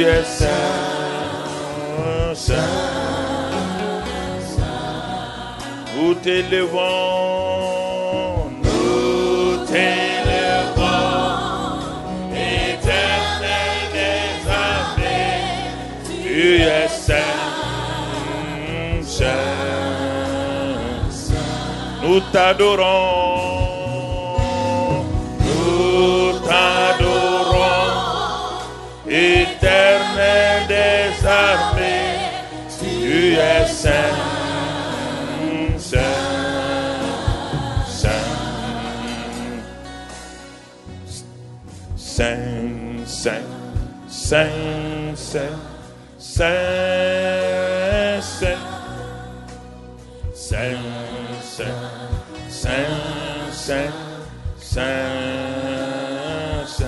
es saint, saint. Nous t'élevons, éternel des armées. Tu es saint, saint. Nous t'adorons, éternel des armées. Tu es saint. Saint, saint, saint, saint, saint, saint, saint, saint, saint, saint, saint.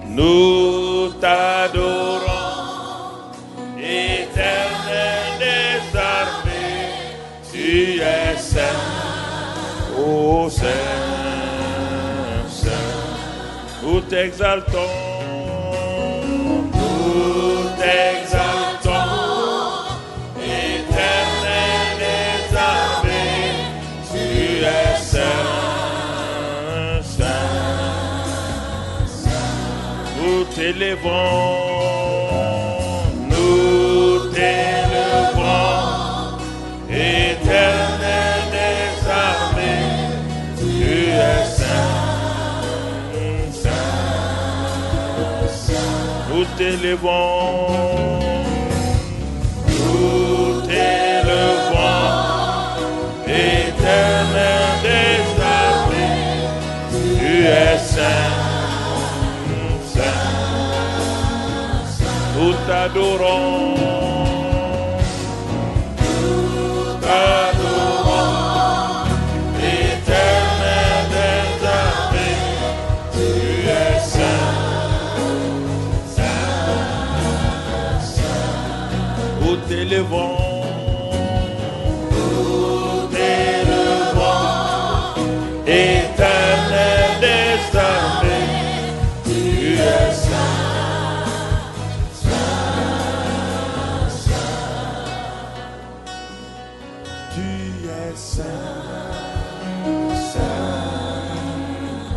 Nous t'adorons, éternel des armées. Tu es saint, ô saint. Nous t'exaltons, éternel des armées. Tu es saint, saint, saint. Nous t'élevons, éternel des armées. Tu es saint. Nous t'élevons, éternel des armées. Tu es saint, saint. Nous t'adorons, éternel des armées. Tu es saint. Nous t'élevons, éternel des armées. Tu es saint, saint, saint. Tu es saint, saint,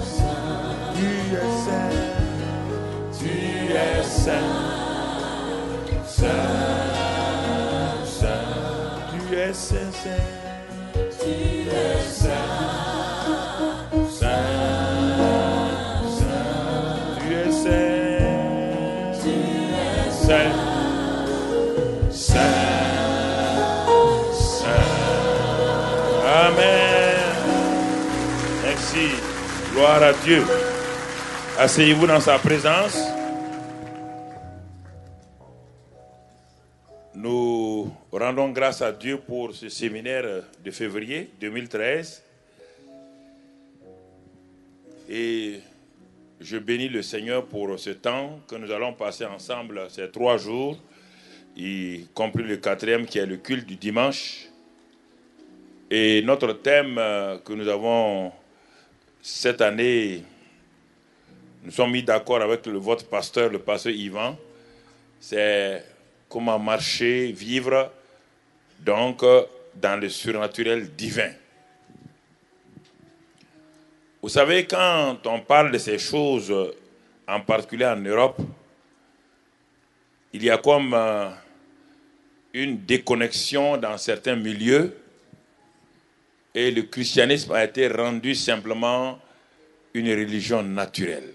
saint. Tu es saint, tu es saint, saint. Tu es saint, saint, tu es saint, saint, saint. Tu es saint, saint, saint, saint. Amen. Merci. Gloire à Dieu. Asseyez-vous dans sa présence. Nous rendons grâce à Dieu pour ce séminaire de février 2013. Et je bénis le Seigneur pour ce temps que nous allons passer ensemble ces 3 jours, y compris le 4e qui est le culte du dimanche. Et notre thème que nous avons cette année, nous sommes mis d'accord avec votre pasteur, le pasteur Yvan, c'est comment marcher, vivre, donc, dans le surnaturel divin. Vous savez, quand on parle de ces choses, en particulier en Europe, il y a comme une déconnexion dans certains milieux et le christianisme a été rendu simplement une religion naturelle.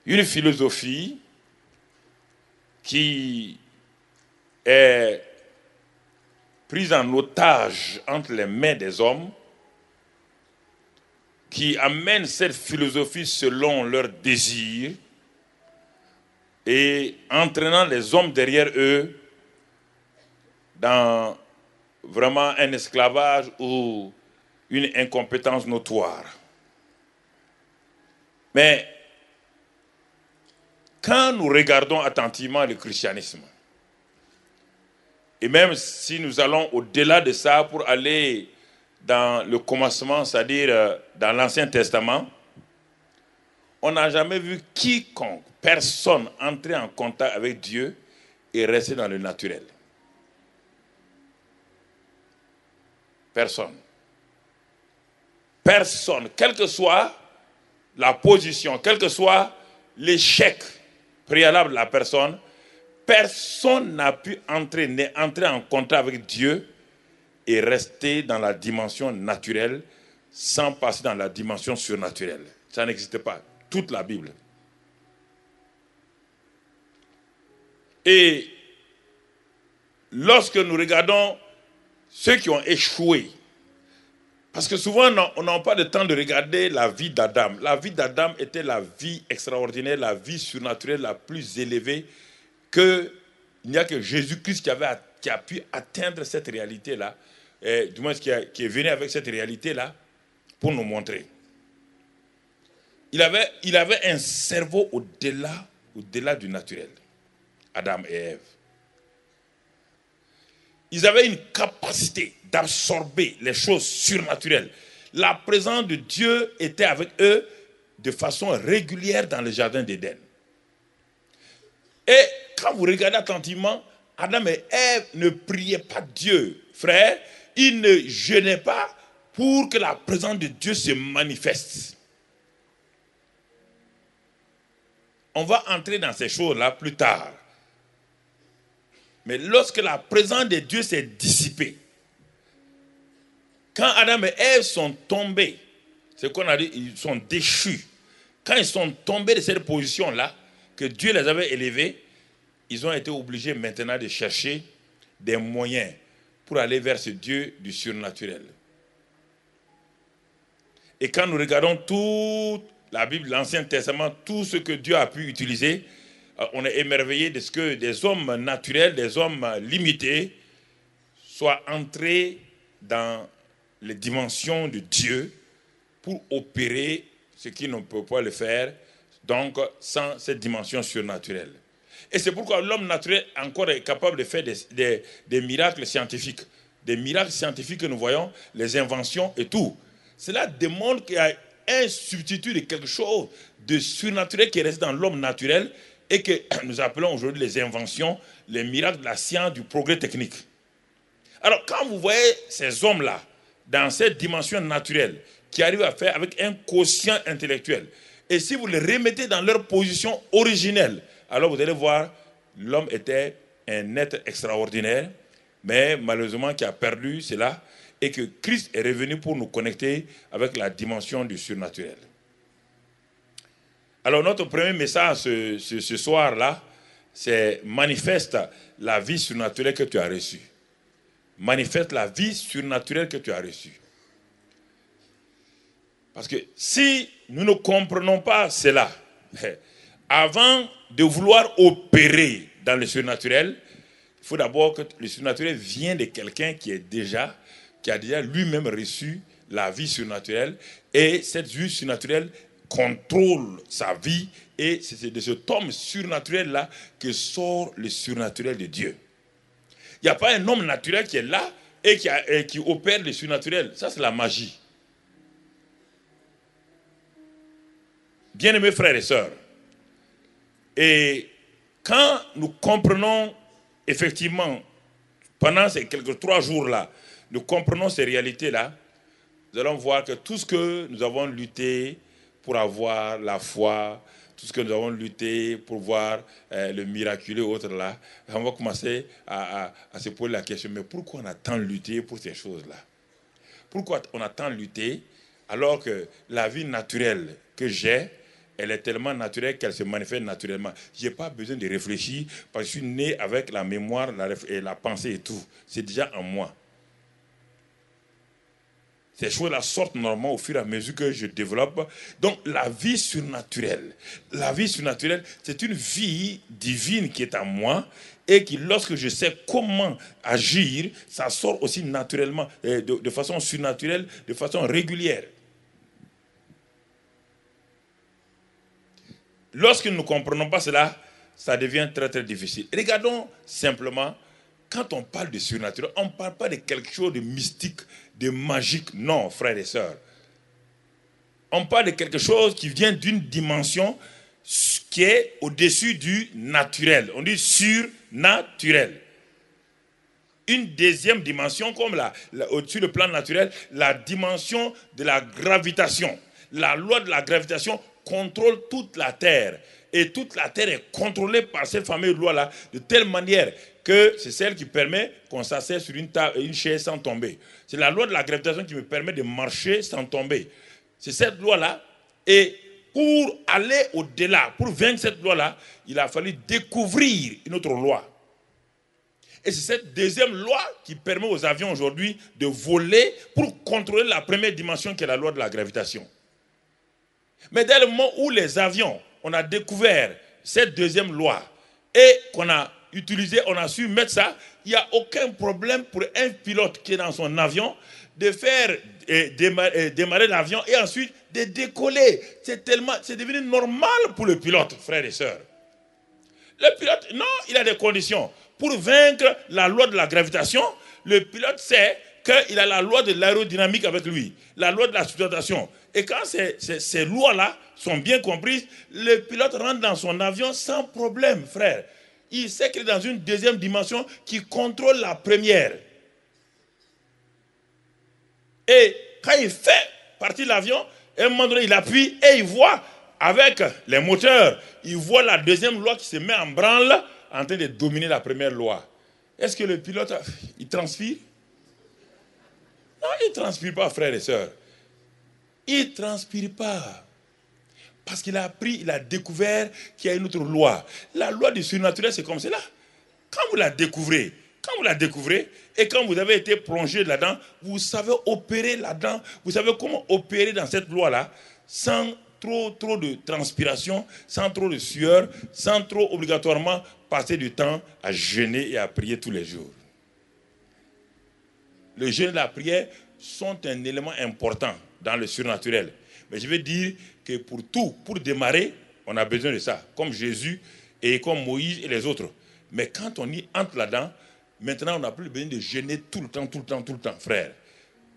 Une philosophie qui est prise en otage entre les mains des hommes, qui amène cette philosophie selon leurs désirs et entraînant les hommes derrière eux dans vraiment un esclavage ou une incompétence notoire. Mais quand nous regardons attentivement le christianisme, et même si nous allons au-delà de ça pour aller dans le commencement, c'est-à-dire dans l'Ancien Testament, On n'a jamais vu quiconque, personne, entrer en contact avec Dieu et rester dans le naturel. Personne. Personne, quelle que soit la position, quel que soit l'échec préalable de la personne, personne n'a pu entrer en contact avec Dieu et rester dans la dimension naturelle sans passer dans la dimension surnaturelle. Ça n'existe pas. Toute la Bible. Et lorsque nous regardons ceux qui ont échoué, parce que souvent on n'a pas de temps de regarder la vie d'Adam. La vie d'Adam était la vie extraordinaire, la vie surnaturelle la plus élevée, qu'il n'y a que Jésus-Christ qui a pu atteindre cette réalité-là, du moins qui est venu avec cette réalité-là pour nous montrer. Il avait un cerveau au-delà du naturel, Adam et Ève. Ils avaient une capacité d'absorber les choses surnaturelles. La présence de Dieu était avec eux de façon régulière dans le jardin d'Éden. Et quand vous regardez attentivement, Adam et Ève ne priaient pas Dieu. Frère, ils ne jeûnaient pas pour que la présence de Dieu se manifeste. On va entrer dans ces choses-là plus tard. Mais lorsque la présence de Dieu s'est dissipée, quand Adam et Ève sont tombés, c'est qu'on a dit, ils sont déchus. Quand ils sont tombés de cette position-là, que Dieu les avait élevés, ils ont été obligés maintenant de chercher des moyens pour aller vers ce Dieu du surnaturel. Et quand nous regardons toute la Bible, l'Ancien Testament, tout ce que Dieu a pu utiliser, on est émerveillé de ce que des hommes naturels, des hommes limités, soient entrés dans les dimensions de Dieu pour opérer ce qui ne peut pas le faire, donc sans cette dimension surnaturelle. Et c'est pourquoi l'homme naturel encore est capable de faire des miracles scientifiques. Des miracles scientifiques que nous voyons, les inventions et tout. Cela démontre qu'il y a un substitut de quelque chose de surnaturel qui est resté dans l'homme naturel et que nous appelons aujourd'hui les inventions, les miracles de la science, du progrès technique. Alors quand vous voyez ces hommes-là, dans cette dimension naturelle, qui arrivent à faire avec un quotient intellectuel, et si vous les remettez dans leur position originelle, alors vous allez voir, l'homme était un être extraordinaire, mais malheureusement qui a perdu cela, et que Christ est revenu pour nous connecter avec la dimension du surnaturel. Alors notre premier message ce soir-là, c'est manifeste la vie surnaturelle que tu as reçue. Manifeste la vie surnaturelle que tu as reçue. Parce que si nous ne comprenons pas cela, avant de vouloir opérer dans le surnaturel, il faut d'abord que le surnaturel vienne de quelqu'un qui a déjà lui-même reçu la vie surnaturelle, et cette vie surnaturelle contrôle sa vie, et c'est de cet homme surnaturel-là que sort le surnaturel de Dieu. Il n'y a pas un homme naturel qui est là et qui opère le surnaturel. Ça, c'est la magie. Bien-aimés frères et sœurs, et quand nous comprenons effectivement, pendant ces 3 jours-là, nous comprenons ces réalités-là, nous allons voir que tout ce que nous avons lutté pour avoir la foi, tout ce que nous avons lutté pour voir le miraculeux autre là, on va commencer à se poser la question, mais pourquoi on a tant lutté pour ces choses-là? Pourquoi on a tant lutté alors que la vie naturelle que j'ai, elle est tellement naturelle qu'elle se manifeste naturellement. Je n'ai pas besoin de réfléchir parce que je suis né avec la mémoire et la pensée et tout. C'est déjà en moi. Ces choses-là sortent normalement au fur et à mesure que je développe. Donc la vie surnaturelle, c'est une vie divine qui est en moi et qui, lorsque je sais comment agir, ça sort aussi naturellement, de façon surnaturelle, de façon régulière. Lorsque nous ne comprenons pas cela, ça devient très très difficile. Regardons simplement, quand on parle de surnaturel, on ne parle pas de quelque chose de mystique, de magique. Non, frères et sœurs. on parle de quelque chose qui vient d'une dimension qui est au-dessus du naturel. On dit surnaturel. Une deuxième dimension, comme au-dessus du plan naturel, la dimension de la gravitation. La loi de la gravitation contrôle toute la Terre. Et toute la Terre est contrôlée par cette fameuse loi-là, de telle manière que c'est celle qui permet qu'on s'assied sur une chaise sans tomber. C'est la loi de la gravitation qui me permet de marcher sans tomber. C'est cette loi-là. Et pour aller au-delà, pour vaincre cette loi-là, il a fallu découvrir une autre loi. Et c'est cette deuxième loi qui permet aux avions aujourd'hui de voler pour contrôler la première dimension qui est la loi de la gravitation. Mais dès le moment où les avions, on a découvert cette deuxième loi et qu'on a utilisé, on a su mettre ça, il n'y a aucun problème pour un pilote qui est dans son avion de faire démarrer l'avion et ensuite de décoller. C'est devenu normal pour le pilote, frères et sœurs. Le pilote, non, il a des conditions. Pour vaincre la loi de la gravitation, le pilote sait qu'il a la loi de l'aérodynamique avec lui, la loi de la sous-tentation. Et quand ces lois-là sont bien comprises, le pilote rentre dans son avion sans problème, frère. Il sait qu'il est dans une deuxième dimension qui contrôle la première. Et quand il fait partir l'avion, à un moment donné, il appuie et il voit, avec les moteurs, il voit la deuxième loi qui se met en branle en train de dominer la première loi. Est-ce que le pilote, il transpire? Non, il ne transpire pas, frères et sœurs. Il ne transpire pas. Parce qu'il a appris, il a découvert qu'il y a une autre loi. La loi du surnaturel, c'est comme cela. Quand vous la découvrez, et quand vous avez été plongé là-dedans, vous savez opérer là-dedans, vous savez comment opérer dans cette loi-là, sans trop de transpiration, sans trop de sueur, sans trop obligatoirement passer du temps à jeûner et à prier tous les jours. Le jeûne et la prière sont un élément important dans le surnaturel. Mais je veux dire que pour tout, pour démarrer, on a besoin de ça, comme Jésus et comme Moïse et les autres. Mais quand on y entre là-dedans, maintenant on n'a plus besoin de jeûner tout le temps, frère.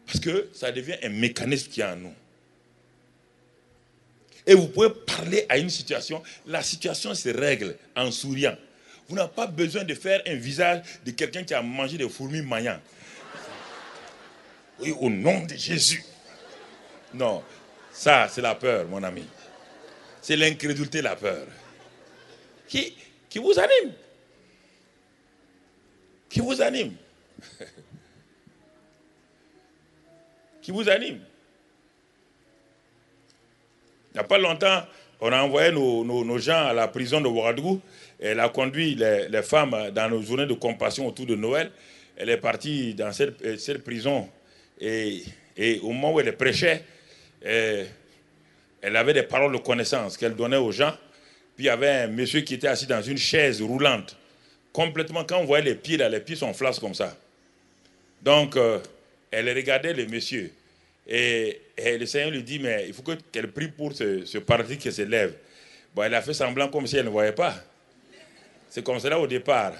Parce que ça devient un mécanisme qui est en nous. Et vous pouvez parler à une situation, la situation se règle en souriant. Vous n'avez pas besoin de faire un visage de quelqu'un qui a mangé des fourmis maillantes. Oui, au nom de Jésus. Non, ça c'est la peur, mon ami. C'est l'incrédulité, la peur. Qui vous anime. Qui vous anime. Qui vous anime. Il n'y a pas longtemps, on a envoyé nos gens à la prison de Ouagadougou. Elle a conduit les femmes dans nos journées de compassion autour de Noël. Elle est partie dans cette prison. Et au moment où elle prêchait, elle avait des paroles de connaissance qu'elle donnait aux gens. Puis il y avait un monsieur qui était assis dans une chaise roulante. Complètement, quand on voyait les pieds sont flasques comme ça. Donc, elle regardait le monsieur. Et le Seigneur lui dit, mais il faut qu'elle prie pour ce paralytique qui se lève. Bon, elle a fait semblant comme si elle ne voyait pas. C'est comme cela au départ.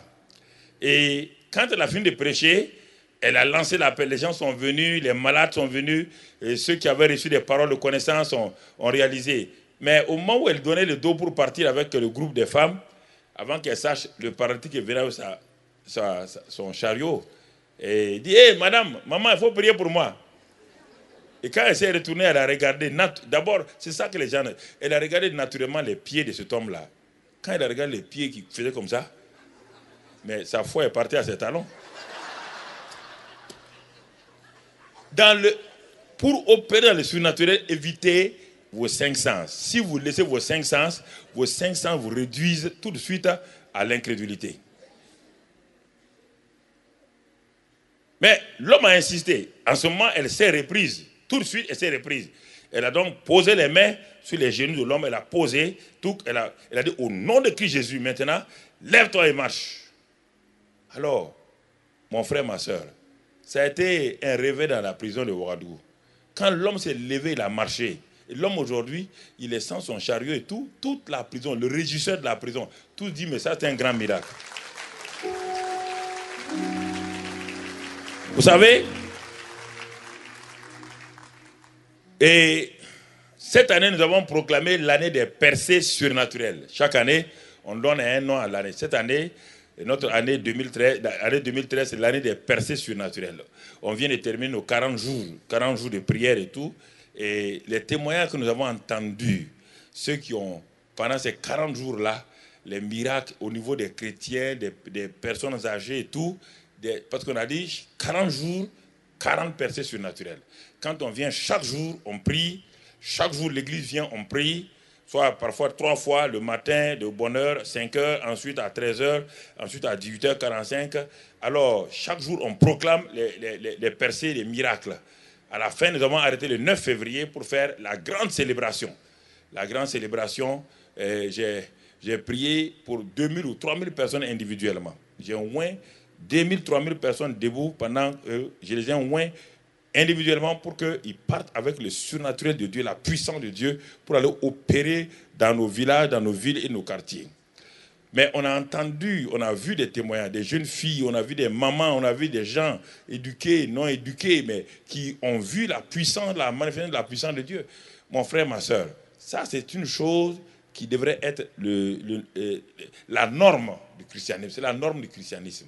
Et quand elle a fini de prêcher, elle a lancé l'appel. Les gens sont venus, les malades sont venus, et ceux qui avaient reçu des paroles de connaissance ont réalisé. Mais au moment où elle donnait le dos pour partir avec le groupe de femmes, avant qu'elle sache, le paralytique est venu avec son chariot. Et il dit, hé, madame, maman, il faut prier pour moi. Et quand elle s'est retournée, elle a regardé, d'abord, c'est ça que les gens... Elle a regardé naturellement les pieds de cet homme-là. Quand elle a regardé les pieds qui faisaient comme ça, mais sa foi est partie à ses talons. Pour opérer dans le surnaturel, évitez vos 5 sens. Si vous laissez vos 5 sens vous réduisent tout de suite à l'incrédulité. Mais l'homme a insisté. En ce moment, elle s'est reprise. Tout de suite, elle s'est reprise. Elle a donc posé les mains sur les genoux de l'homme. Elle a posé tout. Elle a dit, au nom de Christ Jésus, maintenant, lève-toi et marche. Alors, mon frère, ma soeur, ça a été un réveil dans la prison de Ouagadougou. Quand l'homme s'est levé, il a marché. Et l'homme aujourd'hui, il est sans son chariot et tout. Toute la prison, le régisseur de la prison, tout dit, mais ça c'est un grand miracle. Vous savez, et Cette année, nous avons proclamé l'année des percées surnaturelles. Chaque année, on donne un nom à l'année. Cette année, notre année 2013, c'est l'année des percées surnaturelles. On vient de terminer nos 40 jours de prière et tout. Et les témoignages que nous avons entendus, ceux qui ont, pendant ces 40 jours-là, les miracles au niveau des chrétiens, des personnes âgées et tout, parce qu'on a dit 40 jours, 40 percées surnaturelles. Quand on vient chaque jour, on prie. Chaque jour, l'église vient, on prie. Soit parfois 3 fois, le matin, de bonne heure, 5 heures, ensuite à 13 heures, ensuite à 18h45. Alors, chaque jour, on proclame les percées, les miracles. À la fin, nous avons arrêté le 9 février pour faire la grande célébration. La grande célébration, j'ai prié pour 2000 ou 3000 personnes individuellement. J'ai au moins 2000, 3000 personnes debout pendant je les ai au moins individuellement pour qu'ils partent avec le surnaturel de Dieu, la puissance de Dieu, pour aller opérer dans nos villages, dans nos villes et nos quartiers. Mais on a entendu, on a vu des témoignages, des jeunes filles, on a vu des mamans, on a vu des gens éduqués, non éduqués, mais qui ont vu la puissance, la manifestation de la puissance de Dieu. Mon frère, ma soeur, ça c'est une chose qui devrait être la norme du christianisme. C'est la norme du christianisme.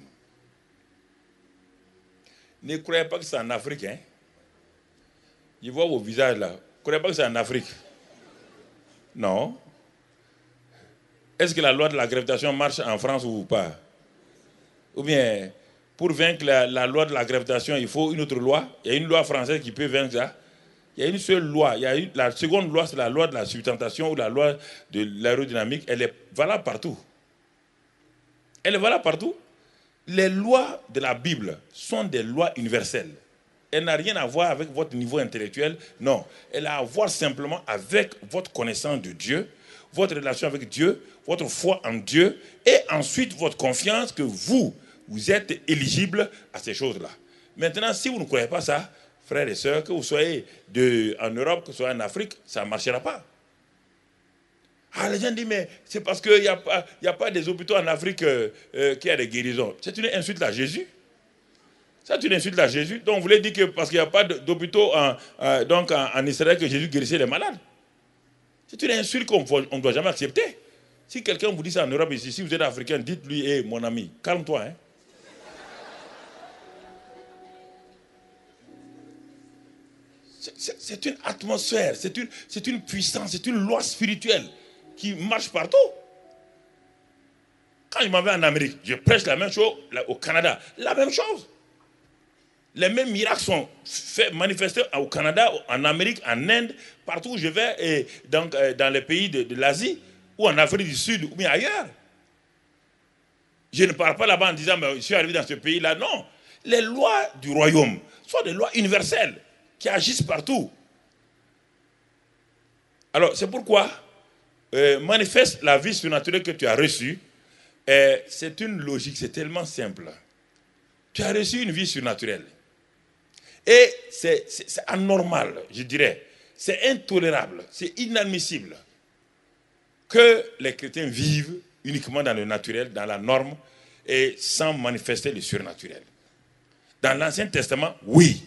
Ne croyez pas que c'est en Afrique, hein? Je vois vos visages là. Ne croyez pas que c'est en Afrique? Non. Est-ce que la loi de la gravitation marche en France ou pas? Ou bien, pour vaincre la loi de la gravitation, il faut une autre loi? Il y a une loi française qui peut vaincre ça? Il y a une seule loi. La seconde loi, c'est la loi de la subtentation ou la loi de l'aérodynamique. Elle est valable partout. Elle est valable partout. Les lois de la Bible sont des lois universelles. Elle n'a rien à voir avec votre niveau intellectuel. Non. Elle a à voir simplement avec votre connaissance de Dieu, votre relation avec Dieu, votre foi en Dieu, et ensuite votre confiance que vous êtes éligible à ces choses-là. Maintenant, si vous ne croyez pas ça, frères et sœurs, que vous soyez en Europe, que vous soyez en Afrique, ça ne marchera pas. Ah, les gens disent, mais c'est parce qu'il n'y a pas des hôpitaux en Afrique qui a des guérisons. C'est une insulte à Jésus. C'est une insulte à Jésus. Donc, vous voulez dire que parce qu'il n'y a pas d'hôpitaux en Israël que Jésus guérissait les malades. C'est une insulte qu'on ne doit jamais accepter. Si quelqu'un vous dit ça en Europe ici, si vous êtes africain, dites-lui, hey, mon ami, calme-toi. Hein. C'est une atmosphère, c'est une puissance, c'est une loi spirituelle qui marche partout. Quand je m'en vais en Amérique, je prêche la même chose au Canada. La même chose. Les mêmes miracles sont manifestés au Canada, en Amérique, en Inde, partout où je vais, et donc, dans les pays de l'Asie, ou en Afrique du Sud, ou bien ailleurs. Je ne parle pas là-bas en disant, mais je suis arrivé dans ce pays-là. Non. Les lois du royaume sont des lois universelles qui agissent partout. Alors, c'est pourquoi manifeste la vie surnaturelle que tu as reçue. C'est une logique, c'est tellement simple. Tu as reçu une vie surnaturelle. Et c'est anormal, je dirais. C'est intolérable, c'est inadmissible que les chrétiens vivent uniquement dans le naturel, dans la norme, et sans manifester le surnaturel. Dans l'Ancien Testament, oui.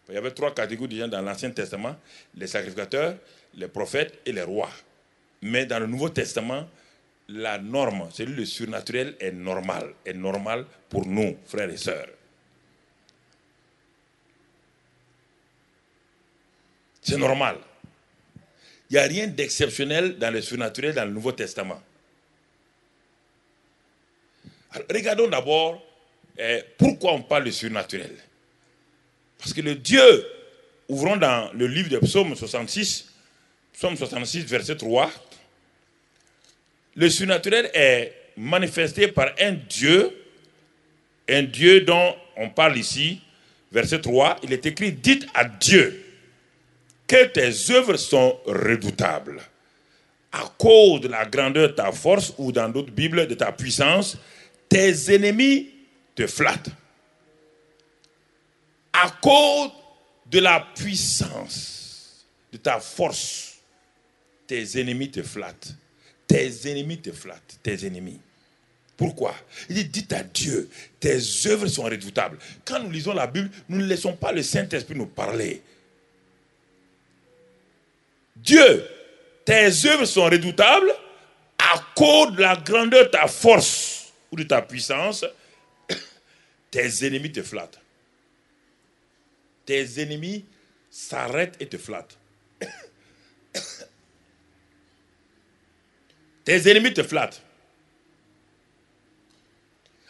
Il y avait 3 catégories de gens dans l'Ancien Testament, les sacrificateurs, les prophètes et les rois. Mais dans le Nouveau Testament, la norme, celui le surnaturel est normal pour nous, frères et sœurs. C'est normal. Il n'y a rien d'exceptionnel dans le surnaturel dans le Nouveau Testament. Alors, regardons d'abord pourquoi on parle de surnaturel. Parce que le Dieu, ouvrons dans le livre de Psaume 66, verset 3, le surnaturel est manifesté par un Dieu dont on parle ici, verset 3, il est écrit, dites à Dieu que tes œuvres sont redoutables. À cause de la grandeur de ta force, ou dans d'autres Bibles, de ta puissance, tes ennemis te flattent. À cause de la puissance de ta force, tes ennemis te flattent. Tes ennemis te flattent, tes ennemis. Pourquoi? Il dit, dites à Dieu, tes œuvres sont redoutables. Quand nous lisons la Bible, nous ne laissons pas le Saint-Esprit nous parler. Dieu, tes œuvres sont redoutables à cause de la grandeur de ta force ou de ta puissance. Tes ennemis te flattent. Tes ennemis s'arrêtent et te flattent. Tes ennemis te flattent.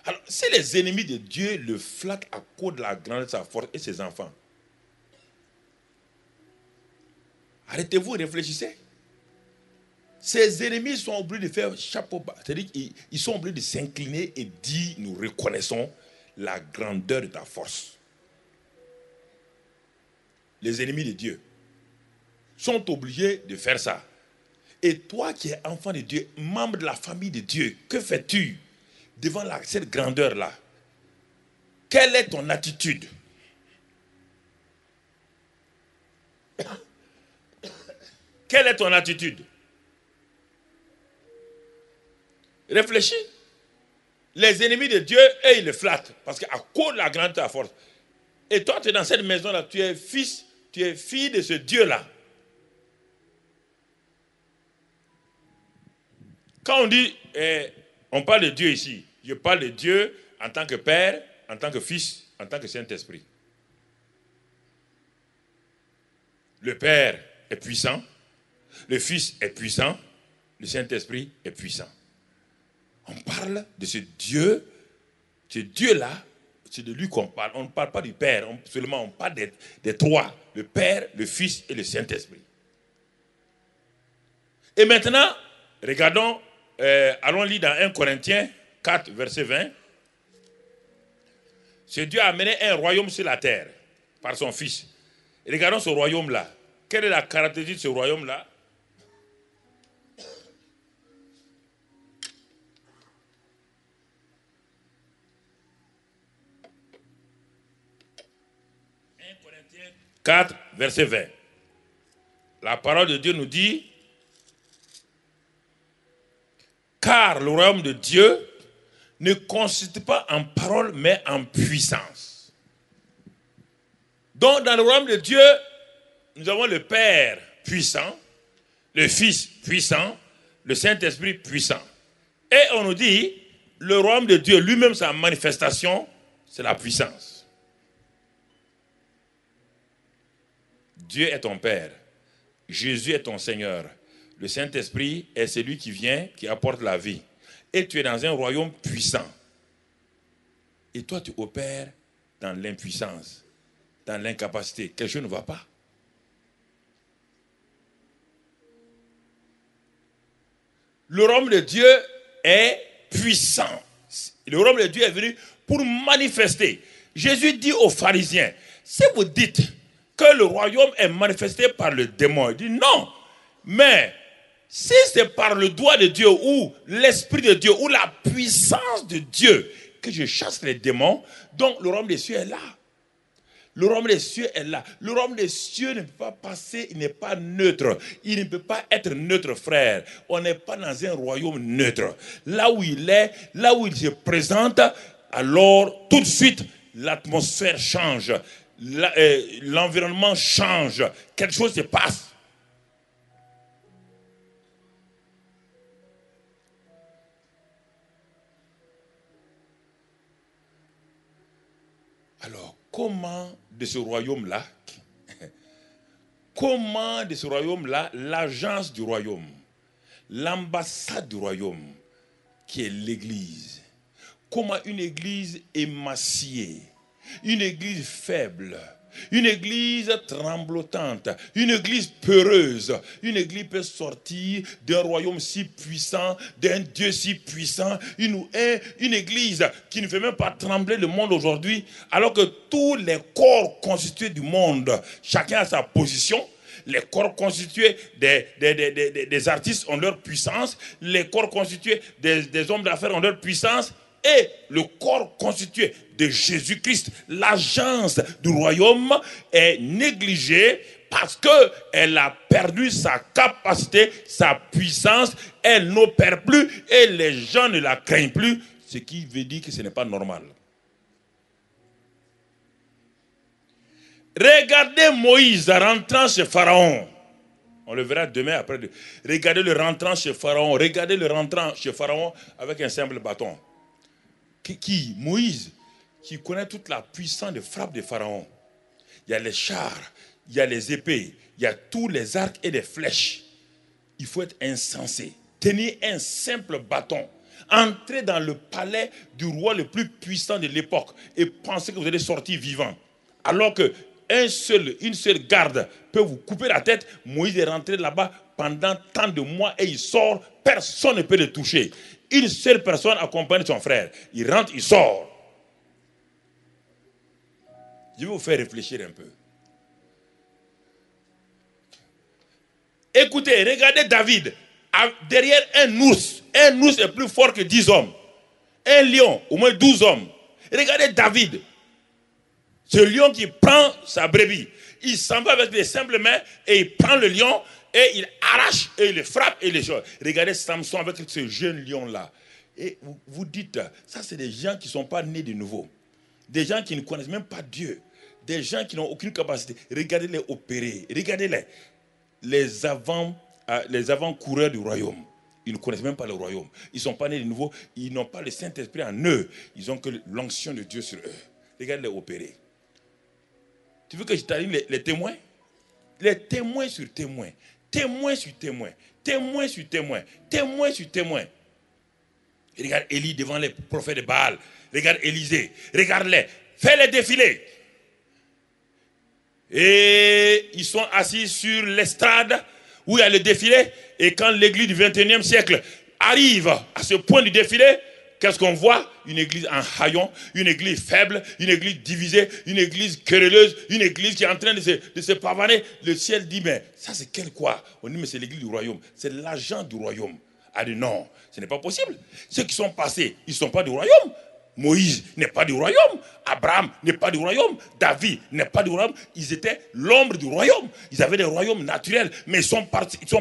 Alors, si les ennemis de Dieu le flattent à cause de la grandeur de sa force et ses enfants, arrêtez-vous, réfléchissez. Ses ennemis sont obligés de faire chapeau bas. C'est-à-dire qu'ils sont obligés de s'incliner et dire, nous reconnaissons la grandeur de ta force. Les ennemis de Dieu sont obligés de faire ça. Et toi qui es enfant de Dieu, membre de la famille de Dieu, que fais-tu devant cette grandeur-là? Quelle est ton attitude? Quelle est ton attitude? Réfléchis. Les ennemis de Dieu, eux, ils le flattent. Parce qu'à cause de la grandeur de ta force. Et toi, tu es dans cette maison-là, tu es fils, tu es fille de ce Dieu-là. Quand on dit, on parle de Dieu ici, je parle de Dieu en tant que Père, en tant que Fils, en tant que Saint-Esprit. Le Père est puissant, le Fils est puissant, le Saint-Esprit est puissant. On parle de ce Dieu-là, c'est de lui qu'on parle. On ne parle pas du Père, seulement on parle des trois, le Père, le Fils et le Saint-Esprit. Et maintenant, regardons, allons lire dans 1 Corinthiens 4, verset 20. Ce Dieu a amené un royaume sur la terre par son Fils. Et regardons ce royaume-là. Quelle est la caractéristique de ce royaume-là? Corinthiens 4, verset 20. La parole de Dieu nous dit, car le royaume de Dieu ne consiste pas en parole, mais en puissance. Donc, dans le royaume de Dieu, nous avons le Père puissant, le Fils puissant, le Saint-Esprit puissant. Et on nous dit, le royaume de Dieu, lui-même, sa manifestation, c'est la puissance. Dieu est ton Père. Jésus est ton Seigneur. Le Saint-Esprit est celui qui vient, qui apporte la vie. Et tu es dans un royaume puissant. Et toi, tu opères dans l'impuissance, dans l'incapacité. Quelque chose ne va pas. Le royaume de Dieu est puissant. Le royaume de Dieu est venu pour manifester. Jésus dit aux pharisiens, si vous dites que le royaume est manifesté par le démon, il dit non, mais si c'est par le doigt de Dieu ou l'esprit de Dieu ou la puissance de Dieu que je chasse les démons, donc le royaume des cieux est là. Le royaume des cieux est là. Le royaume des cieux ne peut pas passer, il n'est pas neutre. Il ne peut pas être neutre, frère. On n'est pas dans un royaume neutre. Là où il est, là où il se présente, alors tout de suite, l'atmosphère change. L'environnement change. Quelque chose se passe. Alors, comment de ce royaume-là, l'agence du royaume, l'ambassade du royaume, qui est l'église, comment une église émaciée, une église faible, une église tremblotante, une église peureuse, une église peut sortir d'un royaume si puissant, d'un Dieu si puissant, une église qui ne fait même pas trembler le monde aujourd'hui, alors que tous les corps constitués du monde, chacun a sa position. Les corps constitués des artistes ont leur puissance, les corps constitués des hommes d'affaires ont leur puissance, et le corps constitué de Jésus-Christ, l'agence du royaume, est négligée parce qu'elle a perdu sa capacité, sa puissance, elle n'opère plus et les gens ne la craignent plus, ce qui veut dire que ce n'est pas normal. Regardez Moïse rentrant chez Pharaon. On le verra demain après. Regardez le rentrant chez Pharaon. Regardez le rentrant chez Pharaon avec un simple bâton. Moïse, qui connaît toute la puissance de frappe de Pharaon. Il y a les chars, il y a les épées, il y a tous les arcs et les flèches. Il faut être insensé. Tenir un simple bâton. Entrer dans le palais du roi le plus puissant de l'époque et penser que vous allez sortir vivant. Alors que une seule garde peut vous couper la tête. Moïse est rentré là-bas pendant tant de mois et il sort. Personne ne peut le toucher. Une seule personne accompagne son frère. Il rentre, il sort. Je vais vous faire réfléchir un peu. Écoutez, regardez David. Derrière un ours est plus fort que 10 hommes. Un lion, au moins 12 hommes. Regardez David. Ce lion qui prend sa brebis. Il s'en va avec les simples mains et il prend le lion et il arrache et il le frappe et les choses. Regardez Samson avec ce jeune lion-là. Et vous dites, ça c'est des gens qui ne sont pas nés de nouveau. Des gens qui ne connaissent même pas Dieu. Des gens qui n'ont aucune capacité. Regardez-les opérer. Regardez-les. Les avant-coureurs du royaume. Ils ne connaissent même pas le royaume. Ils ne sont pas nés de nouveau. Ils n'ont pas le Saint-Esprit en eux. Ils n'ont que l'onction de Dieu sur eux. Regardez-les opérer. Tu veux que je t'aligne les témoins? Les témoins sur témoins. Témoins sur témoins. Témoins sur témoins. Témoins sur témoins. Regarde Élie devant les prophètes de Baal. Regarde Élisée. Regarde-les. Fais-les défiler. Et ils sont assis sur l'estrade où il y a le défilé. Et quand l'église du 21e siècle arrive à ce point du défilé, qu'est-ce qu'on voit? Une église en haillons, une église faible, une église divisée, une église querelleuse, une église qui est en train de se pavaner. Le ciel dit, mais ça c'est quel quoi? On dit, mais c'est l'église du royaume. C'est l'agent du royaume. A dit, non, ce n'est pas possible. Ceux qui sont passés, ils ne sont pas du royaume. Moïse n'est pas du royaume. Abraham n'est pas du royaume. David n'est pas du royaume. Ils étaient l'ombre du royaume. Ils avaient des royaumes naturels. Mais ils sont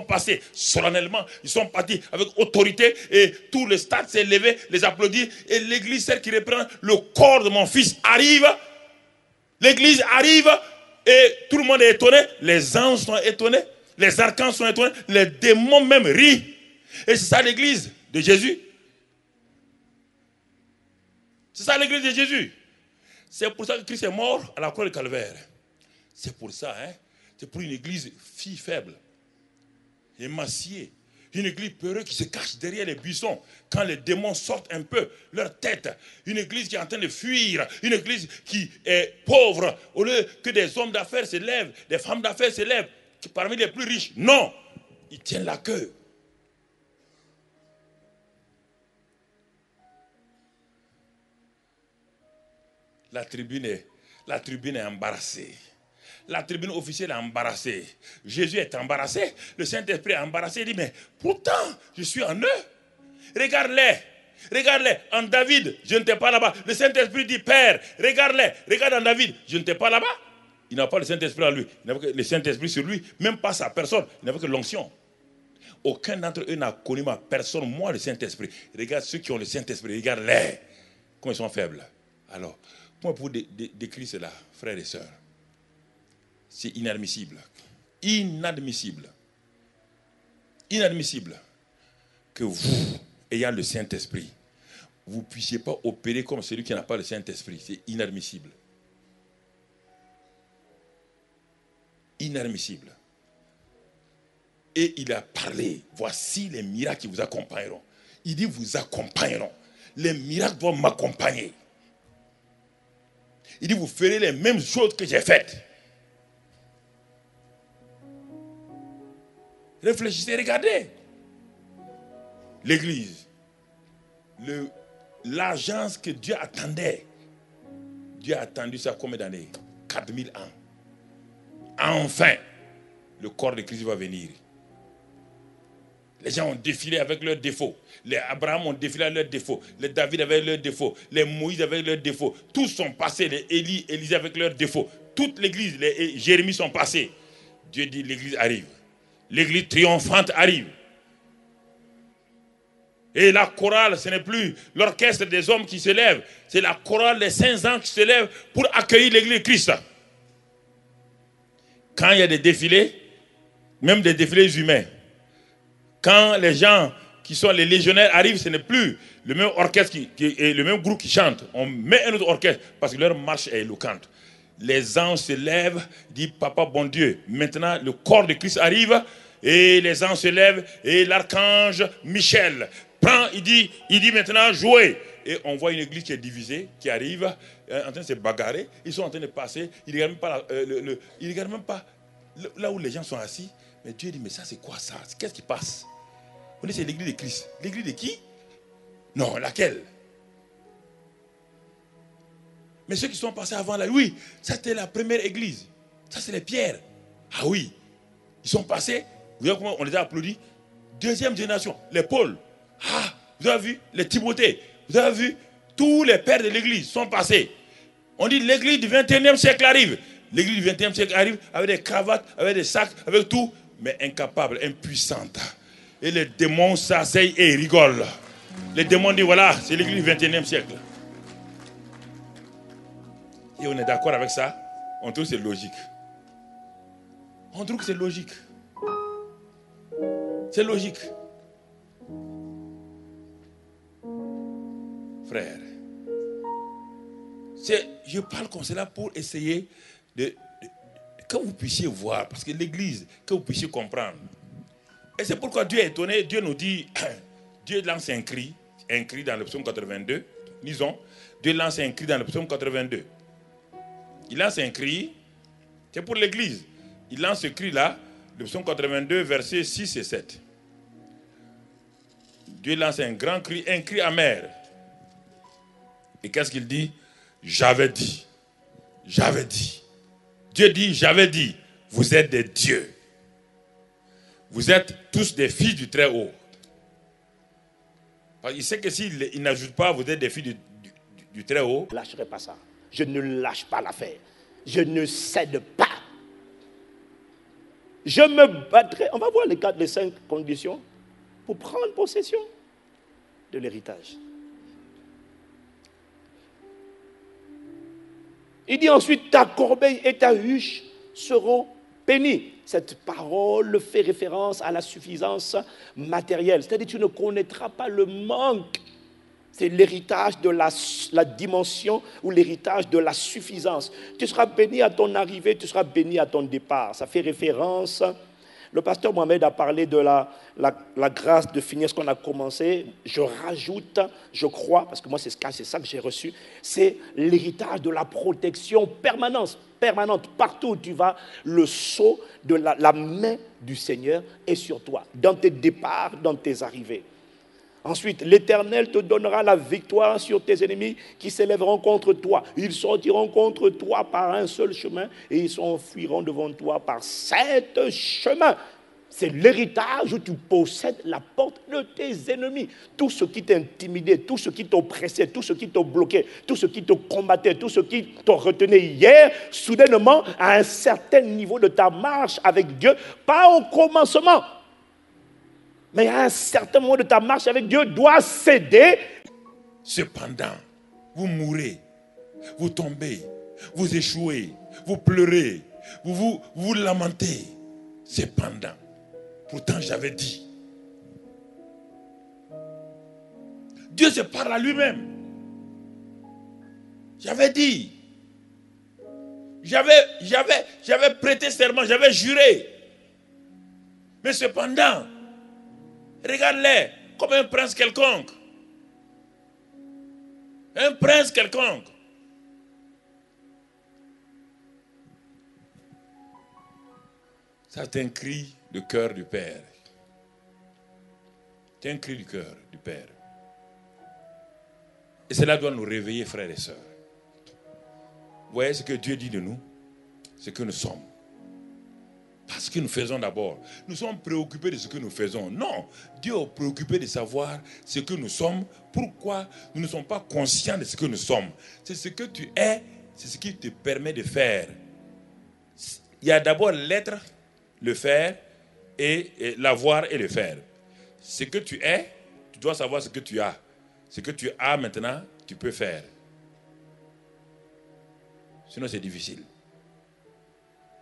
passés solennellement. Ils sont partis avec autorité. Et tout le stade s'est levé, les applaudit. Et l'église, celle qui reprend le corps de mon fils, arrive. L'église arrive. Et tout le monde est étonné. Les anges sont étonnés. Les archanges sont étonnés. Les démons même rient. Et c'est ça l'église de Jésus. C'est ça l'église de Jésus. C'est pour ça que Christ est mort à la croix du Calvaire. C'est pour ça, hein. C'est pour une église fille faible, émaciée. Une église peureuse qui se cache derrière les buissons. Quand les démons sortent un peu leur tête. Une église qui est en train de fuir. Une église qui est pauvre. Au lieu que des hommes d'affaires se lèvent, des femmes d'affaires se lèvent, parmi les plus riches. Non, ils tiennent la queue. La tribune est embarrassée. La tribune officielle est embarrassée. Jésus est embarrassé. Le Saint-Esprit est embarrassé. Il dit, mais pourtant, je suis en eux. Regarde-les. Regarde-les. En David, je n'étais pas là-bas. Le Saint-Esprit dit, Père, regarde-les. Regarde en David, je n'étais pas là-bas. Il n'a pas le Saint-Esprit en lui. Il n'avait que le Saint-Esprit sur lui. Même pas sa personne. Il n'avait que l'onction. Aucun d'entre eux n'a connu ma personne. Moi, le Saint-Esprit. Regarde ceux qui ont le Saint-Esprit. Regarde-les. Comment ils sont faibles. Alors, comment pour décrire cela, frères et sœurs? C'est inadmissible. Inadmissible. Inadmissible que vous, ayant le Saint-Esprit, vous ne puissiez pas opérer comme celui qui n'a pas le Saint-Esprit. C'est inadmissible. Inadmissible. Et il a parlé. Voici les miracles qui vous accompagneront. Il dit, vous accompagneront. Les miracles doivent m'accompagner. Il dit, vous ferez les mêmes choses que j'ai faites. Réfléchissez, regardez. L'église. L'agence que Dieu attendait. Dieu a attendu ça combien d'années? 4000 ans. Enfin, le corps de Christ va venir. Les gens ont défilé avec leurs défauts. Les Abraham ont défilé avec leurs défauts. Les David avec leurs défauts. Les Moïse avec leurs défauts. Tous sont passés. Les Élie, Élisée avec leurs défauts. Toute l'église, les Jérémie sont passés. Dieu dit, l'église arrive. L'église triomphante arrive. Et la chorale, ce n'est plus l'orchestre des hommes qui se lève. C'est la chorale des saints anges qui se lève pour accueillir l'église de Christ. Quand il y a des défilés, même des défilés humains. Quand les gens qui sont les légionnaires arrivent, ce n'est plus le même orchestre et le même groupe qui chante. On met un autre orchestre parce que leur marche est éloquente. Les anges se lèvent, disent Papa bon Dieu. Maintenant, le corps de Christ arrive et les anges se lèvent et l'archange Michel prend, il dit maintenant jouez. Et on voit une église qui est divisée, qui arrive, en train de se bagarrer. Ils sont en train de passer. Ils ne regardent même pas là où les gens sont assis. Mais Dieu dit, mais ça c'est quoi ça? Qu'est-ce qui passe? Vous dites, c'est l'église de Christ. L'église de qui? Non, laquelle? Mais ceux qui sont passés avant là, oui, ça c'était la première église. Ça c'est les pierres. Ah oui, ils sont passés. Vous voyez comment on les a applaudis? Deuxième génération, les Paul. Ah, vous avez vu les Timothée. Vous avez vu, tous les pères de l'église sont passés. On dit l'église du 21e siècle arrive. L'église du 21e siècle arrive avec des cravates, avec des sacs, avec tout, mais incapable, impuissante. Et les démons s'asseyent et rigolent. Les démons disent voilà, c'est l'église du 21e siècle. Et on est d'accord avec ça. On trouve que c'est logique. On trouve que c'est logique. C'est logique. Frère, je parle comme cela pour essayer que vous puissiez voir, parce que l'église, que vous puissiez comprendre. Et c'est pourquoi Dieu est étonné. Dieu nous dit, Dieu lance un cri dans le psaume 82. Lisons, Dieu lance un cri dans le psaume 82. Il lance un cri, c'est pour l'église. Il lance ce cri-là, le psaume 82, versets 6 et 7. Dieu lance un grand cri, un cri amer. Et qu'est-ce qu'il dit? J'avais dit. J'avais dit. Dieu dit, j'avais dit. Vous êtes des dieux. Vous êtes tous des fils du Très-Haut. Il sait que s'il n'ajoute pas, vous êtes des fils du Très-Haut. Je ne lâcherai pas ça. Je ne lâche pas l'affaire. Je ne cède pas. Je me battrai. On va voir les 5 conditions pour prendre possession de l'héritage. Il dit ensuite, ta corbeille et ta huche seront bénies. Cette parole fait référence à la suffisance matérielle. C'est-à-dire que tu ne connaîtras pas le manque. C'est l'héritage de la dimension ou l'héritage de la suffisance. Tu seras béni à ton arrivée, tu seras béni à ton départ. Ça fait référence. Le pasteur Mohamed a parlé de la grâce de finir ce qu'on a commencé. Je rajoute, je crois, parce que moi c'est ça que j'ai reçu, c'est l'héritage de la protection permanente. Partout où tu vas, le sceau de la main du Seigneur est sur toi, dans tes départs, dans tes arrivées. Ensuite, l'Éternel te donnera la victoire sur tes ennemis qui s'élèveront contre toi. Ils sortiront contre toi par un seul chemin et ils s'enfuiront devant toi par 7 chemins. C'est l'héritage où tu possèdes la porte de tes ennemis. Tout ce qui t'intimidait, tout ce qui t'oppressait, tout ce qui te bloquait, tout ce qui te combattait, tout ce qui te retenait hier, soudainement, à un certain niveau de ta marche avec Dieu, pas au commencement, mais à un certain moment de ta marche avec Dieu, doit céder. Cependant, vous mourrez, vous tombez, vous échouez, vous pleurez, vous lamentez. Cependant, pourtant j'avais dit. Dieu se parle à lui-même. J'avais dit. J'avais prêté serment, j'avais juré. Mais cependant, regarde-les comme un prince quelconque. Un prince quelconque. Ça, c'est un cri du cœur du Père. C'est un cri du cœur du Père. Et cela doit nous réveiller, frères et sœurs. Vous voyez ce que Dieu dit de nous? Ce que nous sommes. Parce que nous faisons d'abord. Nous sommes préoccupés de ce que nous faisons. Non, Dieu est préoccupé de savoir ce que nous sommes. Pourquoi nous ne sommes pas conscients de ce que nous sommes? C'est ce que tu es, c'est ce qui te permet de faire. Il y a d'abord l'être, le faire, et l'avoir et le faire. Ce que tu es, tu dois savoir ce que tu as. Ce que tu as maintenant, tu peux faire. Sinon, c'est difficile.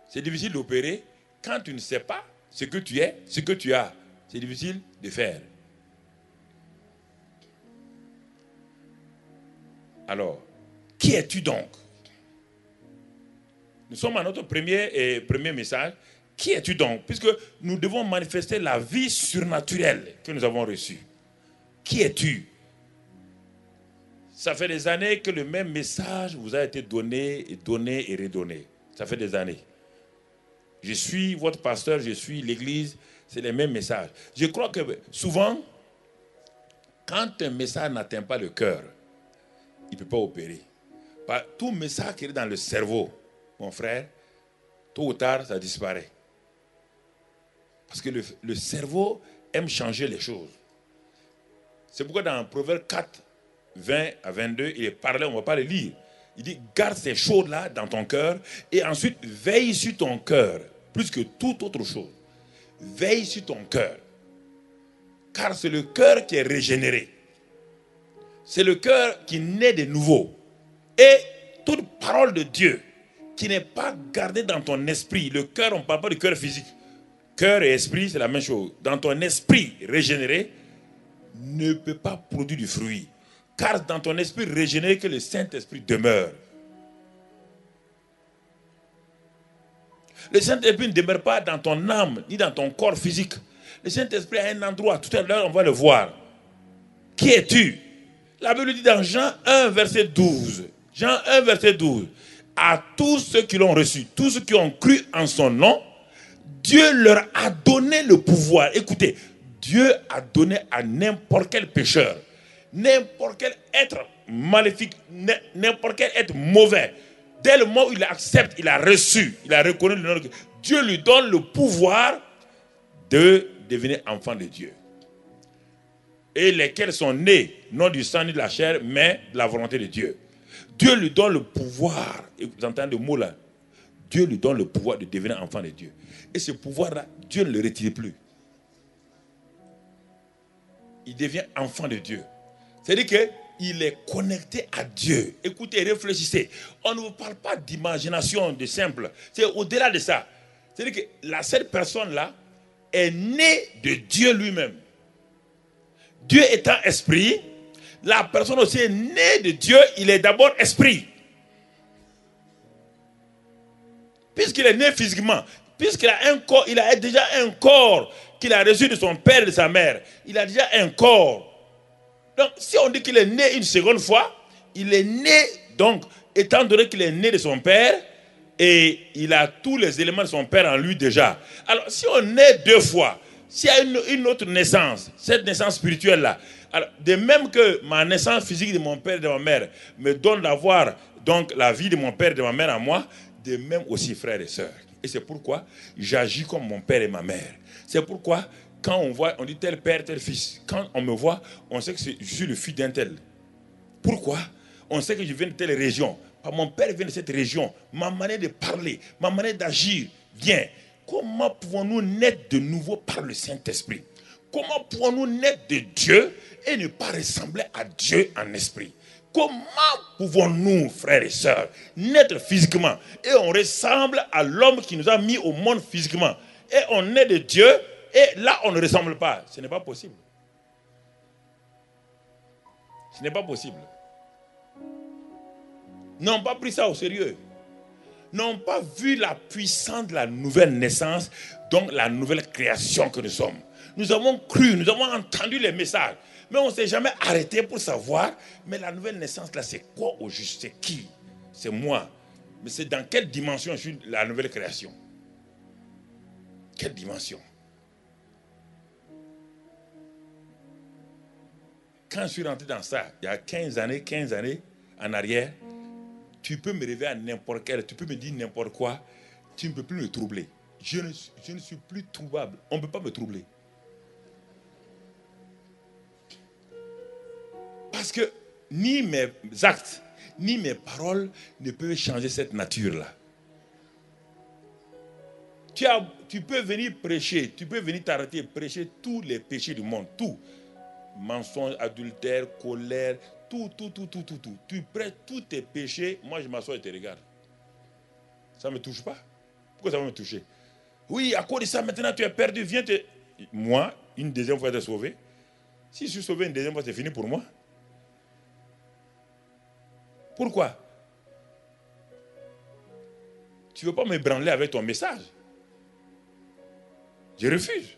C'est difficile d'opérer quand tu ne sais pas ce que tu es, ce que tu as. C'est difficile de faire. Alors, qui es-tu donc? Nous sommes à notre premier message. Qui es-tu donc? Puisque nous devons manifester la vie surnaturelle que nous avons reçue. Qui es-tu? Ça fait des années que le même message vous a été donné et donné et redonné. Ça fait des années. Je suis votre pasteur, je suis l'église, c'est les mêmes messages. Je crois que souvent, quand un message n'atteint pas le cœur, il ne peut pas opérer. Tout message qui est dans le cerveau, mon frère, tôt ou tard, ça disparaît. Parce que le cerveau aime changer les choses. C'est pourquoi dans Proverbe 4, 20 à 22, il est parlé, on ne va pas le lire. Il dit, garde ces choses-là dans ton cœur et ensuite veille sur ton cœur, plus que toute autre chose. Veille sur ton cœur. Car c'est le cœur qui est régénéré. C'est le cœur qui naît de nouveau. Et toute parole de Dieu qui n'est pas gardée dans ton esprit, le cœur, on ne parle pas du cœur physique. Cœur et esprit, c'est la même chose. Dans ton esprit régénéré, ne peut pas produire du fruit. Car dans ton esprit régénéré que le Saint-Esprit demeure. Le Saint-Esprit ne demeure pas dans ton âme, ni dans ton corps physique. Le Saint-Esprit a un endroit, tout à l'heure on va le voir. Qui es-tu? La Bible dit dans Jean 1, verset 12. Jean 1, verset 12. À tous ceux qui l'ont reçu, tous ceux qui ont cru en son nom, Dieu leur a donné le pouvoir. Écoutez, Dieu a donné à n'importe quel pécheur, n'importe quel être maléfique, n'importe quel être mauvais. Dès le moment où il accepte, il a reçu, il a reconnu le nom de Dieu. Dieu lui donne le pouvoir de devenir enfant de Dieu. Et lesquels sont nés, non du sang ni de la chair, mais de la volonté de Dieu. Dieu lui donne le pouvoir, et vous entendez le mot là, Dieu lui donne le pouvoir de devenir enfant de Dieu. Et ce pouvoir-là, Dieu ne le retire plus. Il devient enfant de Dieu. C'est-à-dire qu'il est connecté à Dieu. Écoutez, réfléchissez. On ne vous parle pas d'imagination, de simple. C'est au-delà de ça. C'est-à-dire que cette personne-là est née de Dieu lui-même. Dieu étant esprit, la personne aussi est née de Dieu, il est d'abord esprit. Puisqu'il est né physiquement, puisqu'il a un corps, il a déjà un corps qu'il a reçu de son père et de sa mère. Il a déjà un corps. Donc, si on dit qu'il est né une seconde fois, il est né, donc, étant donné qu'il est né de son père, et il a tous les éléments de son père en lui déjà. Alors, si on est deux fois, s'il y a une autre naissance, cette naissance spirituelle-là, alors, de même que ma naissance physique de mon père et de ma mère me donne d'avoir donc la vie de mon père et de ma mère en moi, de même aussi frères et sœurs. Et c'est pourquoi j'agis comme mon père et ma mère. C'est pourquoi quand on voit, on dit tel père, tel fils. Quand on me voit, on sait que je suis le fils d'un tel. Pourquoi? On sait que je viens de telle région. Mon père vient de cette région. Ma manière de parler, ma manière d'agir vient. Comment pouvons-nous naître de nouveau par le Saint-Esprit? Comment pouvons-nous naître de Dieu et ne pas ressembler à Dieu en esprit? Comment pouvons-nous, frères et sœurs, naître physiquement et on ressemble à l'homme qui nous a mis au monde physiquement et on est de Dieu et là on ne ressemble pas? Ce n'est pas possible. Ce n'est pas possible. N'ont pas pris ça au sérieux. N'ont pas vu la puissance de la nouvelle naissance, donc la nouvelle création que nous sommes. Nous avons cru, nous avons entendu les messages, mais on ne s'est jamais arrêté pour savoir, mais la nouvelle naissance là, c'est quoi au juste? C'est qui? C'est moi. Mais c'est dans quelle dimension je suis la nouvelle création? Quelle dimension? Quand je suis rentré dans ça, il y a 15 années en arrière, tu peux me réveiller à n'importe quel, tu peux me dire n'importe quoi, tu ne peux plus me troubler. Je ne suis plus trouvable. On ne peut pas me troubler. Parce que ni mes actes, ni mes paroles ne peuvent changer cette nature-là. Tu peux venir prêcher, tu peux venir t'arrêter, prêcher tous les péchés du monde, tout. Mensonge, adultère, colère, tout. Tu prêches tous tes péchés, moi je m'assois et te regarde. Ça ne me touche pas. Pourquoi ça va me toucher? Oui, à cause de ça, maintenant tu es perdu. Viens te... Moi, une deuxième fois, être sauvé. Si je suis sauvé une deuxième fois, c'est fini pour moi. Pourquoi? Tu ne veux pas me branler avec ton message. Je refuse.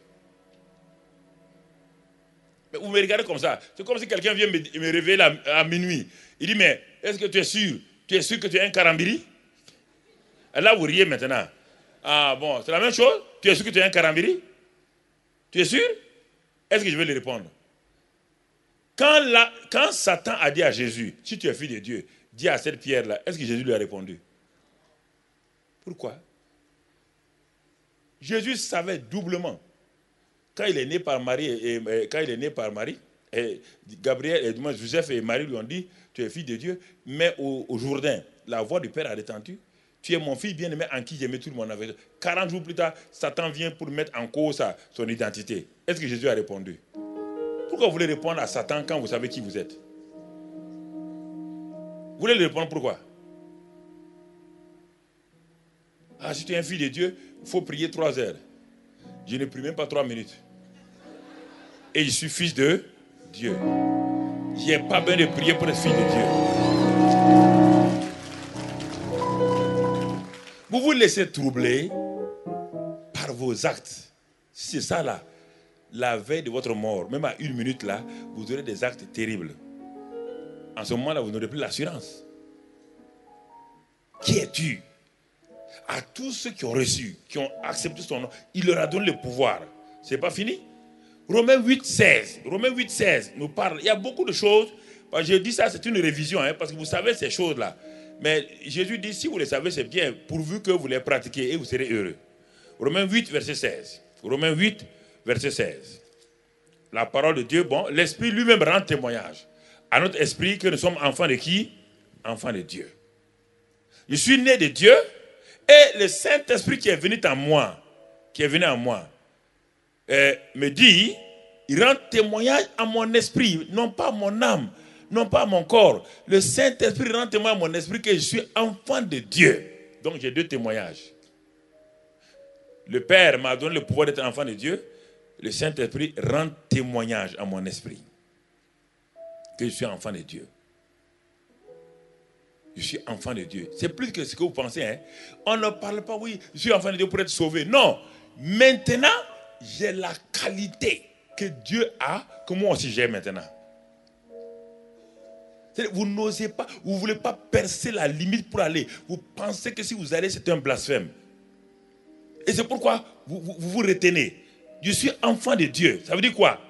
Mais vous me regardez comme ça. C'est comme si quelqu'un vient me réveiller à minuit. Il dit, mais est-ce que tu es sûr? Tu es sûr que tu es un carambiri? Et là, vous riez maintenant. Ah bon, c'est la même chose? Tu es sûr que tu es un carambiri? Tu es sûr? Est-ce que je vais lui répondre? Quand Satan a dit à Jésus, si tu es fils de Dieu, dis à cette pierre-là, est-ce que Jésus lui a répondu? Pourquoi? Jésus savait doublement. Quand il est né par Marie, Gabriel, Joseph et Marie lui ont dit, tu es fils de Dieu, mais au Jourdain, la voix du Père a retenti. Tu es mon fils bien-aimé en qui j'ai mis tout le monde avec. 40 jours plus tard, Satan vient pour mettre en cause son identité. Est-ce que Jésus a répondu? Pourquoi vous voulez répondre à Satan quand vous savez qui vous êtes? Vous voulez lui répondre pourquoi? Ah, si tu es un fils de Dieu, il faut prier 3 heures. Je ne prie même pas 3 minutes. Et je suis fils de Dieu. Je n'ai pas besoin de prier pour être fils de Dieu. Vous vous laissez troubler par vos actes. C'est ça là. La veille de votre mort, même à 1 minute là, vous aurez des actes terribles. En ce moment-là, vous n'aurez plus l'assurance. Qui es-tu? À tous ceux qui ont reçu, qui ont accepté son nom, il leur a donné le pouvoir. Ce n'est pas fini. Romains 8,16 nous parle. Il y a beaucoup de choses. Je dis ça, c'est une révision, parce que vous savez ces choses-là. Mais Jésus dit, si vous les savez, c'est bien, pourvu que vous les pratiquiez et vous serez heureux. Romains 8, verset 16. Romains 8, verset 16. La parole de Dieu, bon, l'Esprit lui-même rend témoignage à notre esprit que nous sommes enfants de qui? Enfants de Dieu. Je suis né de Dieu et le Saint-Esprit qui est venu en moi, me dit, il rend témoignage à mon esprit, non pas à mon âme, non pas à mon corps. Le Saint-Esprit rend témoignage à mon esprit que je suis enfant de Dieu. Donc j'ai 2 témoignages. Le Père m'a donné le pouvoir d'être enfant de Dieu. Le Saint-Esprit rend témoignage à mon esprit que je suis enfant de Dieu. Je suis enfant de Dieu. C'est plus que ce que vous pensez. On ne parle pas, oui, je suis enfant de Dieu pour être sauvé. Non. Maintenant, j'ai la qualité que Dieu a, que moi aussi j'ai maintenant. Vous n'osez pas, vous ne voulez pas percer la limite pour aller. Vous pensez que si vous allez, c'est un blasphème. Et c'est pourquoi vous retenez. Je suis enfant de Dieu. Ça veut dire quoi?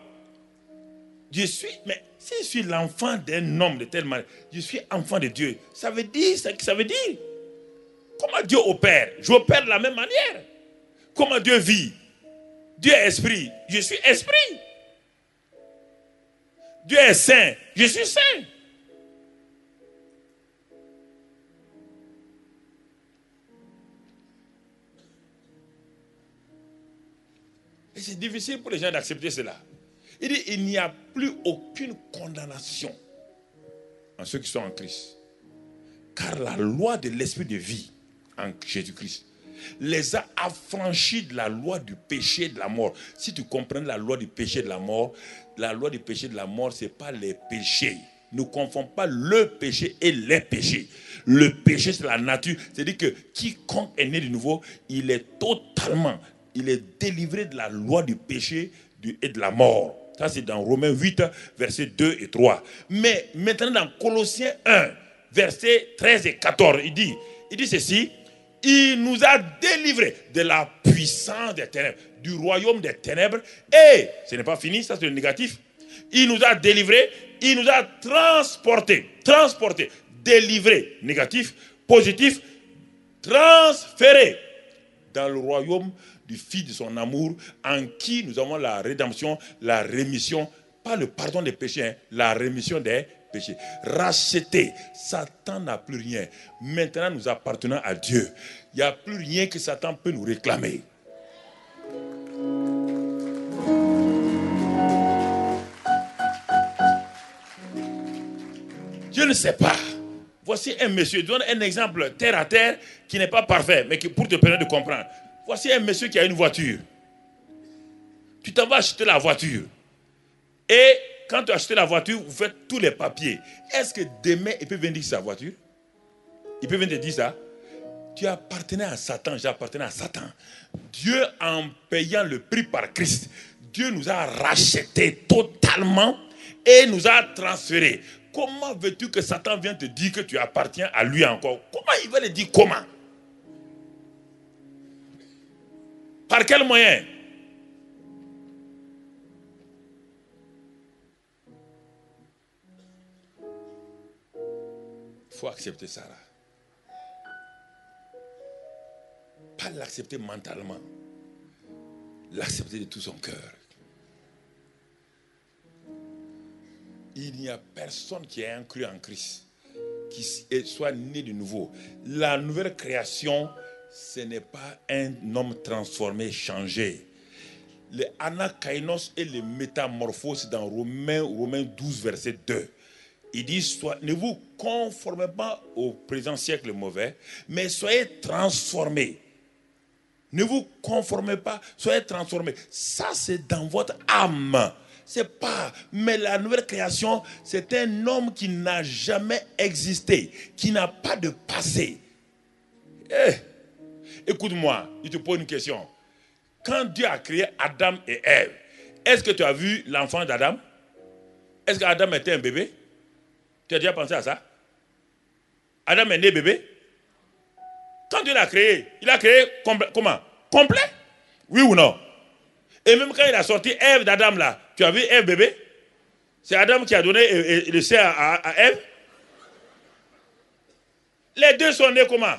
Mais si je suis l'enfant d'un homme de telle manière, je suis enfant de Dieu. Ça veut dire ce que ça veut dire. Comment Dieu opère? J'opère de la même manière. Comment Dieu vit? Dieu est esprit. Je suis esprit. Dieu est saint. Je suis saint. Et c'est difficile pour les gens d'accepter cela. Il dit, il n'y a plus aucune condamnation en ceux qui sont en Christ. Car la loi de l'esprit de vie en Jésus-Christ les a affranchis de la loi du péché et de la mort. Si tu comprends la loi du péché et de la mort, ce n'est pas les péchés. Ne confondons pas le péché et les péchés. Le péché, c'est la nature. C'est-à-dire que quiconque est né de nouveau, il est délivré de la loi du péché et de la mort. Ça, c'est dans Romains 8, versets 2 et 3. Mais maintenant, dans Colossiens 1, versets 13 et 14, il dit ceci, il nous a délivrés de la puissance des ténèbres, du royaume des ténèbres. Et, ce n'est pas fini, ça c'est le négatif. Il nous a délivrés, il nous a transportés, délivrés, négatif, positif, transférés dans le royaume du Fils de son amour, en qui nous avons la rédemption, la rémission, pas le pardon des péchés, la rémission des péchés. Racheté, Satan n'a plus rien. Maintenant, nous appartenons à Dieu. Il n'y a plus rien que Satan peut nous réclamer. Je ne sais pas. Voici un monsieur, je donne un exemple terre à terre qui n'est pas parfait, mais qui pour te permettre de comprendre. Voici un monsieur qui a une voiture. Tu t'en vas acheter la voiture. Et quand tu as acheté la voiture, vous faites tous les papiers. Est-ce que demain, il peut venir dire sa voiture? Il peut venir te dire ça? Tu appartenais à Satan, j'appartenais à Satan. Dieu, en payant le prix par Christ, Dieu nous a rachetés totalement et nous a transférés. Comment veux-tu que Satan vienne te dire que tu appartiens à lui encore? Comment il va le dire? Comment? Par quel moyen? Il faut accepter ça là. Pas l'accepter mentalement. L'accepter de tout son cœur. Il n'y a personne qui ait cru en Christ, qui soit né de nouveau. La nouvelle création, ce n'est pas un homme transformé, changé. Les anakainos et les métamorphoses dans Romains 12, verset 2. Il dit, ne vous conformez pas au présent siècle mauvais, mais soyez transformés. Ne vous conformez pas, soyez transformés. Ça, c'est dans votre âme. C'est pas. Mais la nouvelle création, c'est un homme qui n'a jamais existé, qui n'a pas de passé. Écoute-moi, il te pose une question. Quand Dieu a créé Adam et Ève, est-ce que tu as vu l'enfant d'Adam? Est-ce qu'Adam était un bébé? Tu as déjà pensé à ça? Adam est né bébé? Quand Dieu l'a créé, il a créé comment? Complet? Oui ou non? Et même quand il a sorti Ève d'Adam là, tu as vu Ève bébé? C'est Adam qui a donné le sein à Ève? Les deux sont nés comment?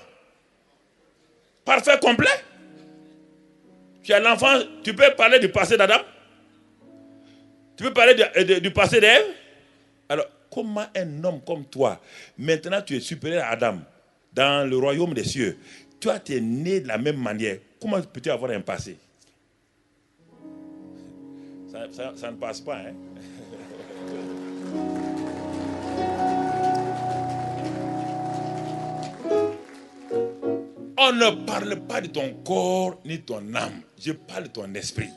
Parfait, complet? Tu as l'enfant, tu peux parler du passé d'Adam? Tu peux parler du passé d'Ève? Alors, comment un homme comme toi, maintenant tu es supérieur à Adam, dans le royaume des cieux, toi tu es né de la même manière, comment peux-tu avoir un passé? Ça ne passe pas, hein? On ne parle pas de ton corps ni de ton âme. Je parle de ton esprit.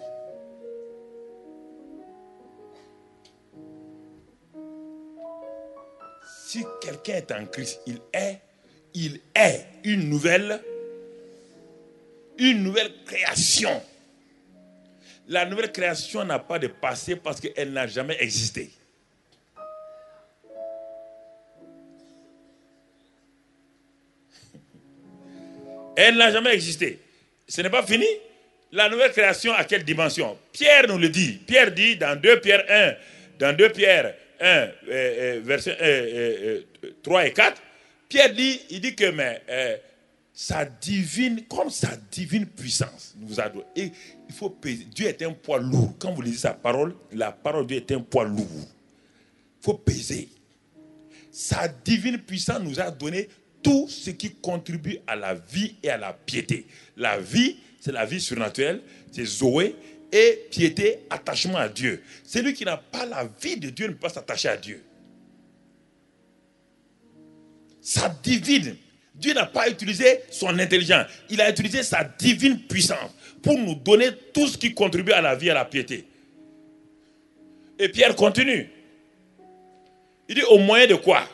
Si quelqu'un est en Christ, il est une nouvelle création. La nouvelle création n'a pas de passé parce qu'elle n'a jamais existé. Elle n'a jamais existé. Ce n'est pas fini. La nouvelle création, à quelle dimension? Pierre nous le dit. Pierre dit dans 2 Pierre 1, verset 3 et 4, Pierre dit, il dit que sa divine puissance nous a donné. Et il faut peser. Dieu est un poids lourd. Quand vous lisez sa parole, la parole de Dieu est un poids lourd. Il faut peser. Sa divine puissance nous a donné tout ce qui contribue à la vie et à la piété. La vie, c'est la vie surnaturelle, c'est Zoé, et piété, attachement à Dieu. Celui qui n'a pas la vie de Dieu ne peut pas s'attacher à Dieu. Sa divine, Dieu n'a pas utilisé son intelligence, il a utilisé sa divine puissance pour nous donner tout ce qui contribue à la vie et à la piété. Et Pierre continue. Il dit au moyen de quoi?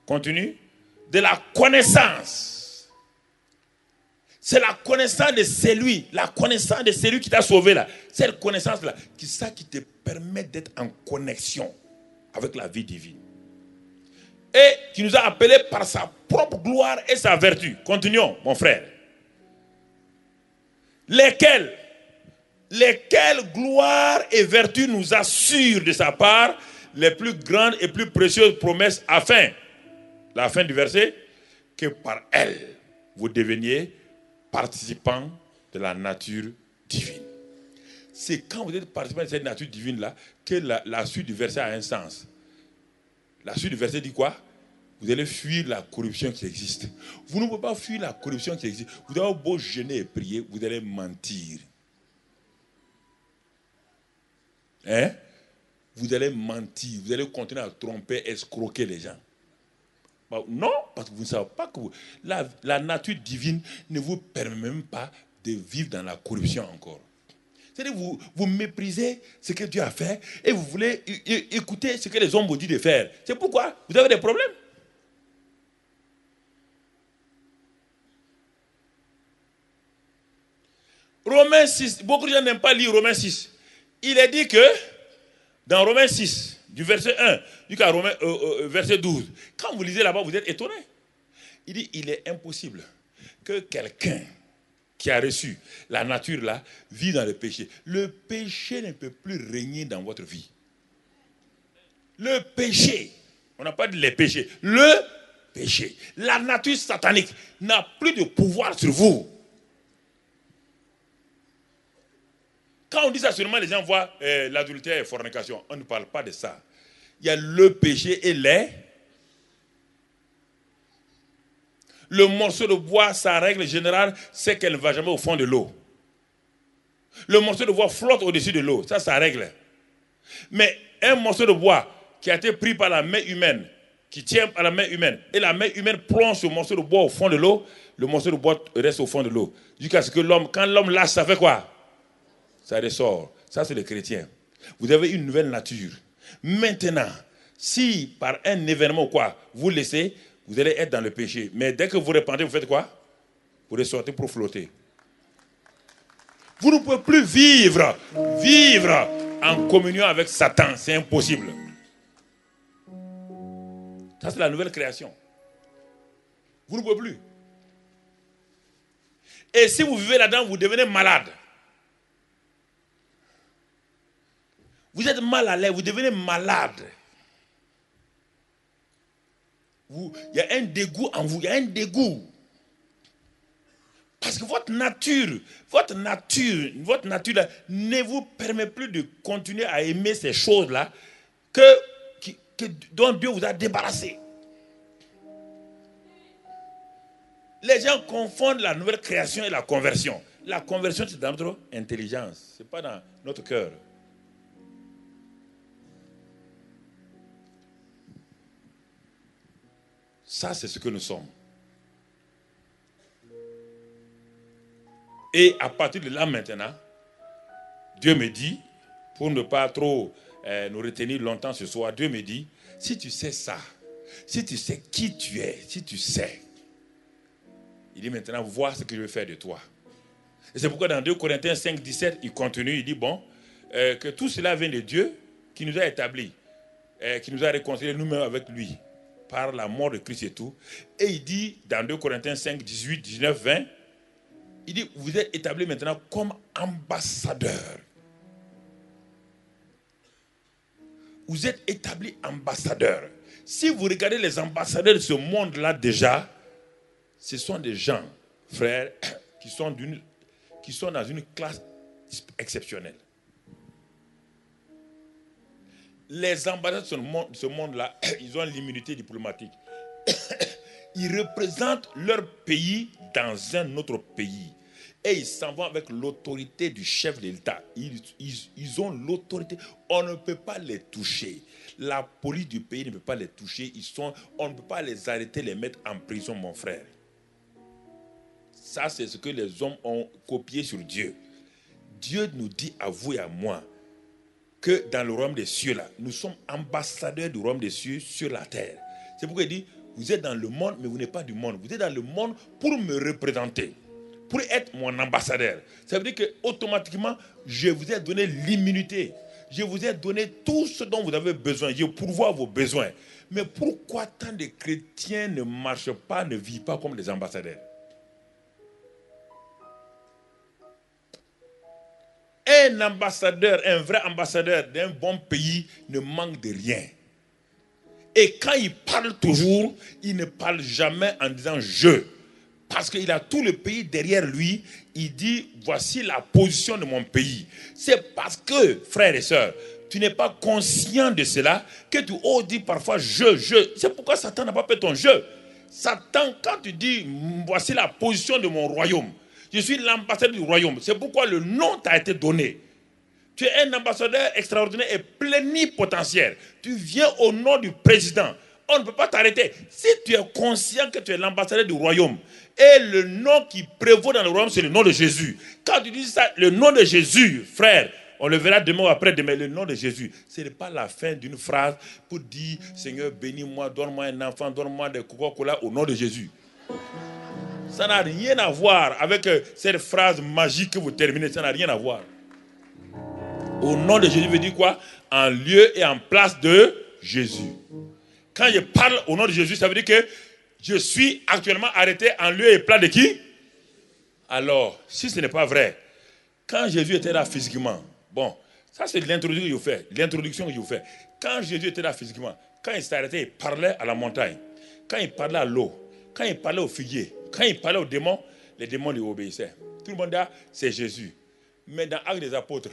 Continue. De la connaissance. C'est la connaissance de celui, qui t'a sauvé là. Cette connaissance-là, ça qui te permet d'être en connexion avec la vie divine. Et qui nous a appelés par sa propre gloire et sa vertu. Continuons, mon frère. Lesquelles gloire et vertu nous assurent de sa part les plus grandes et plus précieuses promesses afin, la fin du verset, que par elles, vous deveniez participants de la nature divine. C'est quand vous êtes participants de cette nature divine-là que la suite du verset a un sens. La suite du verset dit quoi? Vous allez fuir la corruption qui existe. Vous ne pouvez pas fuir la corruption qui existe. Vous avez beau jeûner et prier, vous allez mentir. Vous allez mentir, vous allez continuer à tromper, escroquer les gens. Non, parce que vous ne savez pas que la nature divine ne vous permet même pas de vivre dans la corruption encore. C'est-à-dire que vous méprisez ce que Dieu a fait et vous voulez écouter ce que les hommes vous disent de faire. C'est pourquoi vous avez des problèmes. Romains 6, beaucoup de gens n'aiment pas lire Romains 6. Il est dit que dans Romains 6, du verset 1 jusqu'à verset 12, quand vous lisez là-bas, vous êtes étonné. Il dit, il est impossible que quelqu'un qui a reçu la nature là, vit dans le péché. Le péché ne peut plus régner dans votre vie. Le péché, on n'a pas dit les péchés, le péché, la nature satanique n'a plus de pouvoir sur vous. Quand on dit ça seulement, les gens voient l'adultère et la fornication. On ne parle pas de ça. Il y a le péché et le morceau de bois, sa règle générale, c'est qu'elle ne va jamais au fond de l'eau. Le morceau de bois flotte au-dessus de l'eau. Ça, sa règle. Mais un morceau de bois qui a été pris par la main humaine, qui tient à la main humaine, et la main humaine plonge ce morceau de bois au fond de l'eau, le morceau de bois reste au fond de l'eau. Jusqu'à ce que quand l'homme lâche, ça fait quoi? Ça ressort. Ça, c'est le chrétien. Vous avez une nouvelle nature. Maintenant, si par un événement ou quoi, vous laissez, vous allez être dans le péché. Mais dès que vous repentez, vous faites quoi? Vous ressortez pour flotter. Vous ne pouvez plus vivre en communion avec Satan. C'est impossible. Ça, c'est la nouvelle création. Vous ne pouvez plus. Et si vous vivez là-dedans, vous devenez malade. Vous êtes mal à l'aise, vous devenez malade. Il y a un dégoût en vous, il y a un dégoût. Parce que votre nature là, ne vous permet plus de continuer à aimer ces choses-là dont Dieu vous a débarrassé. Les gens confondent la nouvelle création et la conversion. La conversion, c'est dans notre intelligence, ce n'est pas dans notre cœur. Ça, c'est ce que nous sommes. Et à partir de là maintenant, Dieu me dit, pour ne pas trop nous retenir longtemps ce soir, Dieu me dit, si tu sais ça, si tu sais qui tu es, si tu sais, il dit maintenant, vois ce que je vais faire de toi. Et c'est pourquoi dans 2 Corinthiens 5, 17, il continue, il dit, que tout cela vient de Dieu qui nous a établis, qui nous a réconciliés nous-mêmes avec lui, par la mort de Christ et tout. Et il dit, dans 2 Corinthiens 5, 18, 19, 20, il dit, vous êtes établis maintenant comme ambassadeurs. Vous êtes établis ambassadeurs. Si vous regardez les ambassadeurs de ce monde-là déjà, ce sont des gens, frères, qui sont dans une classe exceptionnelle. Les ambassadeurs de ce monde-là, ils ont l'immunité diplomatique. Ils représentent leur pays dans un autre pays. Et ils s'en vont avec l'autorité du chef de l'État. Ils ont l'autorité. On ne peut pas les toucher. La police du pays ne peut pas les toucher. On ne peut pas les arrêter, les mettre en prison, mon frère. Ça, c'est ce que les hommes ont copié sur Dieu. Dieu nous dit à vous et à moi que dans le royaume des cieux, là, nous sommes ambassadeurs du royaume des cieux sur la terre. C'est pourquoi il dit, vous êtes dans le monde, mais vous n'êtes pas du monde. Vous êtes dans le monde pour me représenter, pour être mon ambassadeur. Ça veut dire que automatiquement, je vous ai donné l'immunité. Je vous ai donné tout ce dont vous avez besoin. Je pourvois vos besoins. Mais pourquoi tant de chrétiens ne marchent pas, ne vivent pas comme des ambassadeurs? Un ambassadeur, un vrai ambassadeur d'un bon pays ne manque de rien. Et quand il parle toujours, il ne parle jamais en disant « je ». Parce qu'il a tout le pays derrière lui. Il dit « voici la position de mon pays ». C'est parce que, frères et sœurs, tu n'es pas conscient de cela que tu oses dire parfois « je ». C'est pourquoi Satan n'a pas fait ton jeu. Satan, quand tu dis « voici la position de mon royaume », je suis l'ambassadeur du royaume. C'est pourquoi le nom t'a été donné. Tu es un ambassadeur extraordinaire et plénipotentiaire. Tu viens au nom du président. On ne peut pas t'arrêter. Si tu es conscient que tu es l'ambassadeur du royaume, et le nom qui prévaut dans le royaume, c'est le nom de Jésus. Quand tu dis ça, le nom de Jésus, frère, on le verra demain ou après-demain, le nom de Jésus, ce n'est pas la fin d'une phrase pour dire, Seigneur, bénis-moi, donne-moi un enfant, donne-moi des Coca-Cola au nom de Jésus. Ça n'a rien à voir avec cette phrase magique que vous terminez, ça n'a rien à voir. Au nom de Jésus veut dire quoi? En lieu et en place de Jésus. Quand je parle au nom de Jésus, ça veut dire que je suis actuellement arrêté en lieu et place de qui? Alors, si ce n'est pas vrai, quand Jésus était là physiquement, bon, ça c'est l'introduction que je fais, l'introduction que je vous fais. Quand Jésus était là physiquement, quand il s'est arrêté, il parlait à la montagne. Quand il parlait à l'eau, quand il parlait au figuier, quand il parlait aux démons, les démons lui obéissaient. Tout le monde dit, c'est Jésus. Mais dans Actes des Apôtres,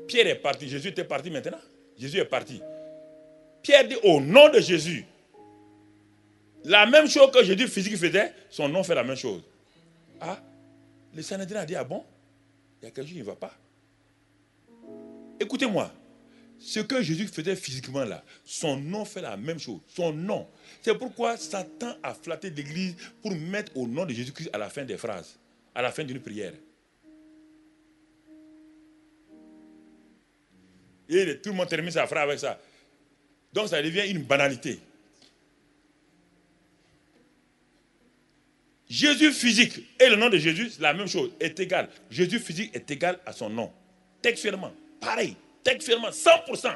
Pierre est parti, Jésus était parti maintenant. Jésus est parti. Pierre dit au nom de Jésus. La même chose que Jésus physique faisait, son nom fait la même chose. Ah, le Sanhédrin a dit, ah bon? Il y a quelque chose qui ne va pas. Écoutez-moi. Ce que Jésus faisait physiquement là, son nom fait la même chose. Son nom. C'est pourquoi Satan a flatté l'église pour mettre au nom de Jésus-Christ à la fin des phrases, à la fin d'une prière. Et tout le monde termine sa phrase avec ça. Donc ça devient une banalité. Jésus physique et le nom de Jésus, c'est la même chose, est égal. Jésus physique est égal à son nom. Textuellement, pareil. Textuellement, 100%.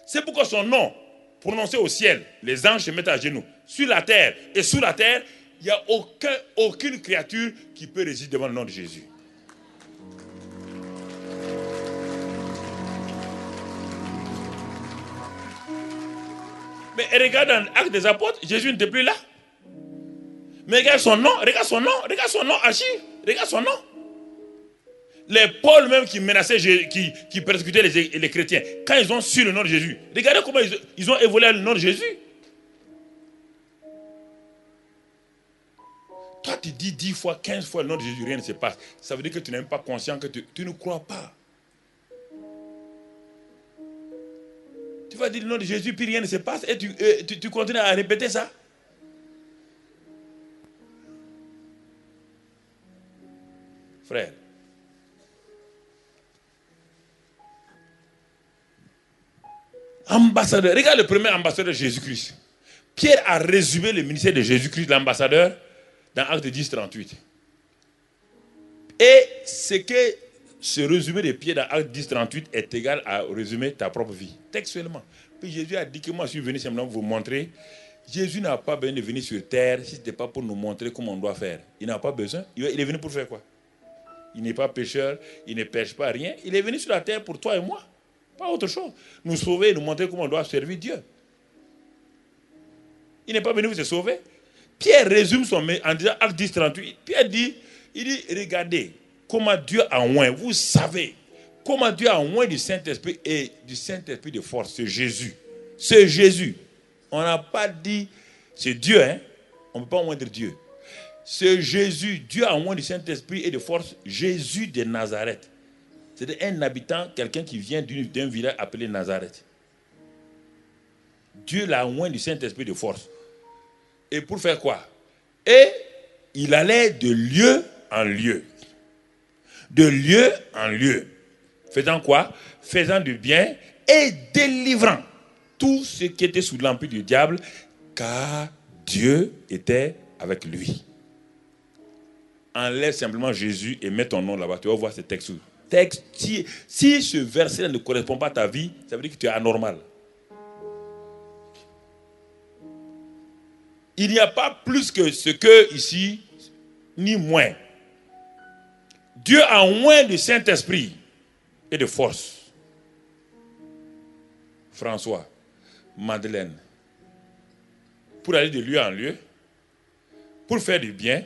C'est pourquoi son nom, prononcé au ciel, les anges se mettent à genoux. Sur la terre et sous la terre, il n'y a aucune créature qui peut résister devant le nom de Jésus. Mais regarde dans l'Acte des Apôtres, Jésus n'était plus là. Mais regarde son nom, Achille, regarde son nom. Les Paul même qui menaçaient, qui persécutaient les chrétiens, quand ils ont su le nom de Jésus, regardez comment ils ont évolué le nom de Jésus. Toi, tu dis 10 fois, 15 fois le nom de Jésus, rien ne se passe. Ça veut dire que tu n'es même pas conscient, que tu ne crois pas. Tu vas dire le nom de Jésus, puis rien ne se passe, et tu continues à répéter ça. Frère, ambassadeur, regarde le premier ambassadeur de Jésus-Christ. Pierre a résumé le ministère de Jésus-Christ, l'ambassadeur, dans Acte 10, 38. Et ce résumé de Pierre dans Acte 10, 38 est égal à résumer ta propre vie, textuellement. Puis Jésus a dit que moi je suis venu simplement vous montrer. Jésus n'a pas besoin de venir sur terre si ce n'était pas pour nous montrer comment on doit faire. Il n'a pas besoin. Il est venu pour faire quoi? Il n'est pas pécheur, il ne pêche pas rien. Il est venu sur la terre pour toi et moi. Pas autre chose. Nous sauver et nous montrer comment on doit servir Dieu. Il n'est pas venu pour se sauver. Pierre résume son en disant Acte 10, 38. Pierre dit, regardez comment Dieu a oint. Vous savez comment Dieu a oint du Saint-Esprit et du Saint-Esprit de force. C'est Jésus. C'est Jésus. On n'a pas dit, c'est Dieu, hein. On ne peut pas oindre Dieu. C'est Jésus. Dieu a oint du Saint-Esprit et de force Jésus de Nazareth. C'était un habitant, quelqu'un qui vient d'un village appelé Nazareth. Dieu l'a oint du Saint-Esprit de force. Et pour faire quoi? Et il allait de lieu en lieu. De lieu en lieu. Faisant quoi? Faisant du bien et délivrant tout ce qui était sous l'empire du diable, car Dieu était avec lui. Enlève simplement Jésus et mets ton nom là-bas. Tu vas voir ce texte. Si ce verset ne correspond pas à ta vie, ça veut dire que tu es anormal. Il n'y a pas plus que ce que ici, ni moins. Dieu a oint du Saint-Esprit et de force. François, Madeleine, pour aller de lieu en lieu, pour faire du bien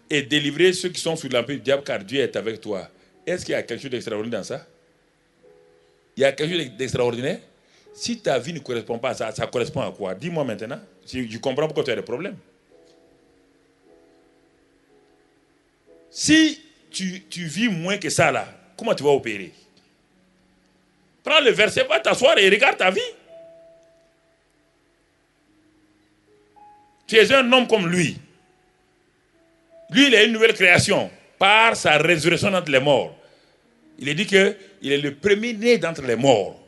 et délivrer ceux qui sont sous l'empire du diable, car Dieu est avec toi. Est-ce qu'il y a quelque chose d'extraordinaire dans ça? Il y a quelque chose d'extraordinaire? Si ta vie ne correspond pas à ça, ça correspond à quoi? Dis-moi maintenant. Je comprends pourquoi tu as des problèmes. Si tu vis moins que ça là, comment tu vas opérer? Prends le verset, va t'asseoir et regarde ta vie. Tu es un homme comme lui. Lui, il est une nouvelle création par sa résurrection d'entre les morts. Il est dit qu'il est le premier-né d'entre les morts.